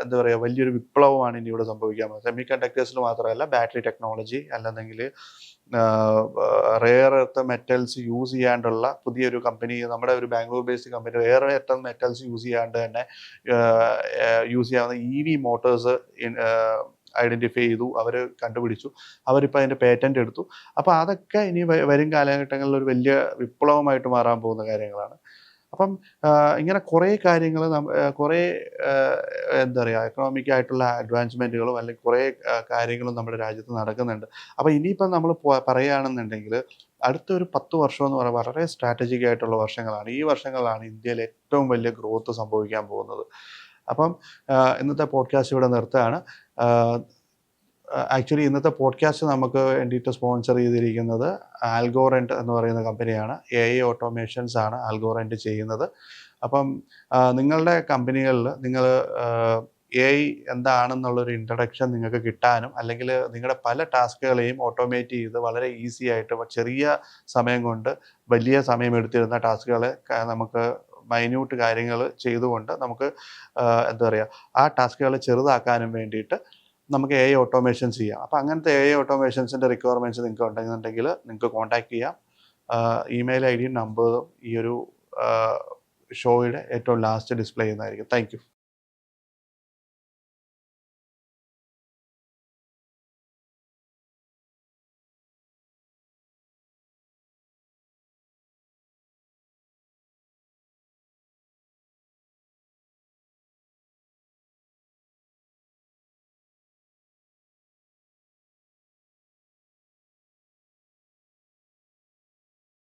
എന്താ പറയുക, വലിയൊരു വിപ്ലവമാണ് ഇനി ഇവിടെ സംഭവിക്കാൻ പോകുന്നത്. സെമി കണ്ടക്ടേഴ്സിൽ മാത്രമല്ല, ബാറ്ററി ടെക്നോളജി അല്ലെങ്കിൽ റെയർ എർത്ത് മെറ്റൽസ് യൂസ് ചെയ്യാണ്ടുള്ള പുതിയൊരു കമ്പനി, നമ്മുടെ ഒരു Bangalore based company, rare earth metals use ചെയ്യാണ്ട് തന്നെ യൂസ് ചെയ്യാവുന്ന EV മോട്ടോഴ്സ് ഐഡൻറ്റിഫൈ ചെയ്തു, അവർ കണ്ടുപിടിച്ചു, അവരിപ്പോൾ അതിൻ്റെ പേറ്റൻ്റ് എടുത്തു. അപ്പോൾ അതൊക്കെ ഇനി വരും കാലഘട്ടങ്ങളിൽ ഒരു വലിയ വിപ്ലവമായിട്ട് മാറാൻ പോകുന്ന കാര്യങ്ങളാണ്. അപ്പം ഇങ്ങനെ കുറേ കാര്യങ്ങൾ കുറേ എന്താ പറയുക, എക്കണോമിക് ആയിട്ടുള്ള അഡ്വാൻസ്മെൻറ്റുകളും അല്ലെങ്കിൽ കുറേ കാര്യങ്ങളും നമ്മുടെ രാജ്യത്ത് നടക്കുന്നുണ്ട്. അപ്പോൾ ഇനിയിപ്പം നമ്മൾ പറയുകയാണെന്നുണ്ടെങ്കിൽ അടുത്തൊരു 10 വർഷം എന്ന് പറയുന്നത് വളരെ സ്ട്രാറ്റജിക് ആയിട്ടുള്ള വർഷങ്ങളാണ്. ഈ വർഷങ്ങളിലാണ് ഇന്ത്യയിൽ ഏറ്റവും വലിയ ഗ്രോത്ത് സംഭവിക്കാൻ പോകുന്നത്. അപ്പം ഇന്നത്തെ പോഡ്കാസ്റ്റ് ഇവിടെ നിർത്തുകയാണ്. ആക്ച്വലി ഇന്നത്തെ പോഡ്കാസ്റ്റ് നമുക്ക് വേണ്ടിയിട്ട് സ്പോൺസർ ചെയ്തിരിക്കുന്നത് ആൽഗോറെൻറ്റ് എന്ന് പറയുന്ന കമ്പനിയാണ്. AI ഓട്ടോമേഷൻസ് ആണ് ആൽഗോറെൻറ്റ് ചെയ്യുന്നത്. അപ്പം നിങ്ങളുടെ കമ്പനികളിൽ നിങ്ങൾ AI എന്താണെന്നുള്ളൊരു ഇൻട്രഡക്ഷൻ നിങ്ങൾക്ക് കിട്ടാനും, അല്ലെങ്കിൽ നിങ്ങളുടെ പല ടാസ്കുകളെയും ഓട്ടോമേറ്റ് ചെയ്ത് വളരെ ഈസി ആയിട്ട് ചെറിയ സമയം കൊണ്ട് വലിയ സമയം എടുത്തിരുന്ന ടാസ്കുകളെ നമുക്ക് മൈന്യൂട്ട് കാര്യങ്ങൾ ചെയ്തുകൊണ്ട് നമുക്ക് എന്താ പറയുക, ആ ടാസ്കുകളെ ചെറുതാക്കാനും വേണ്ടിയിട്ട് നമുക്ക് AI ഓട്ടോമേഷൻസ് ചെയ്യാം. അപ്പോൾ അങ്ങനത്തെ AI ഓട്ടോമേഷൻസിൻ്റെ റിക്വയർമെൻറ്റ്സ് നിങ്ങൾക്ക് ഉണ്ടെന്നുണ്ടെങ്കിൽ നിങ്ങൾക്ക് കോൺടാക്ട് ചെയ്യാം. ഇമെയിൽ ID യും നമ്പറും ഈ ഒരു ഷോയുടെ ഏറ്റവും ലാസ്റ്റ് ഡിസ്പ്ലേ ചെയ്യുന്നതായിരിക്കും. Thank you.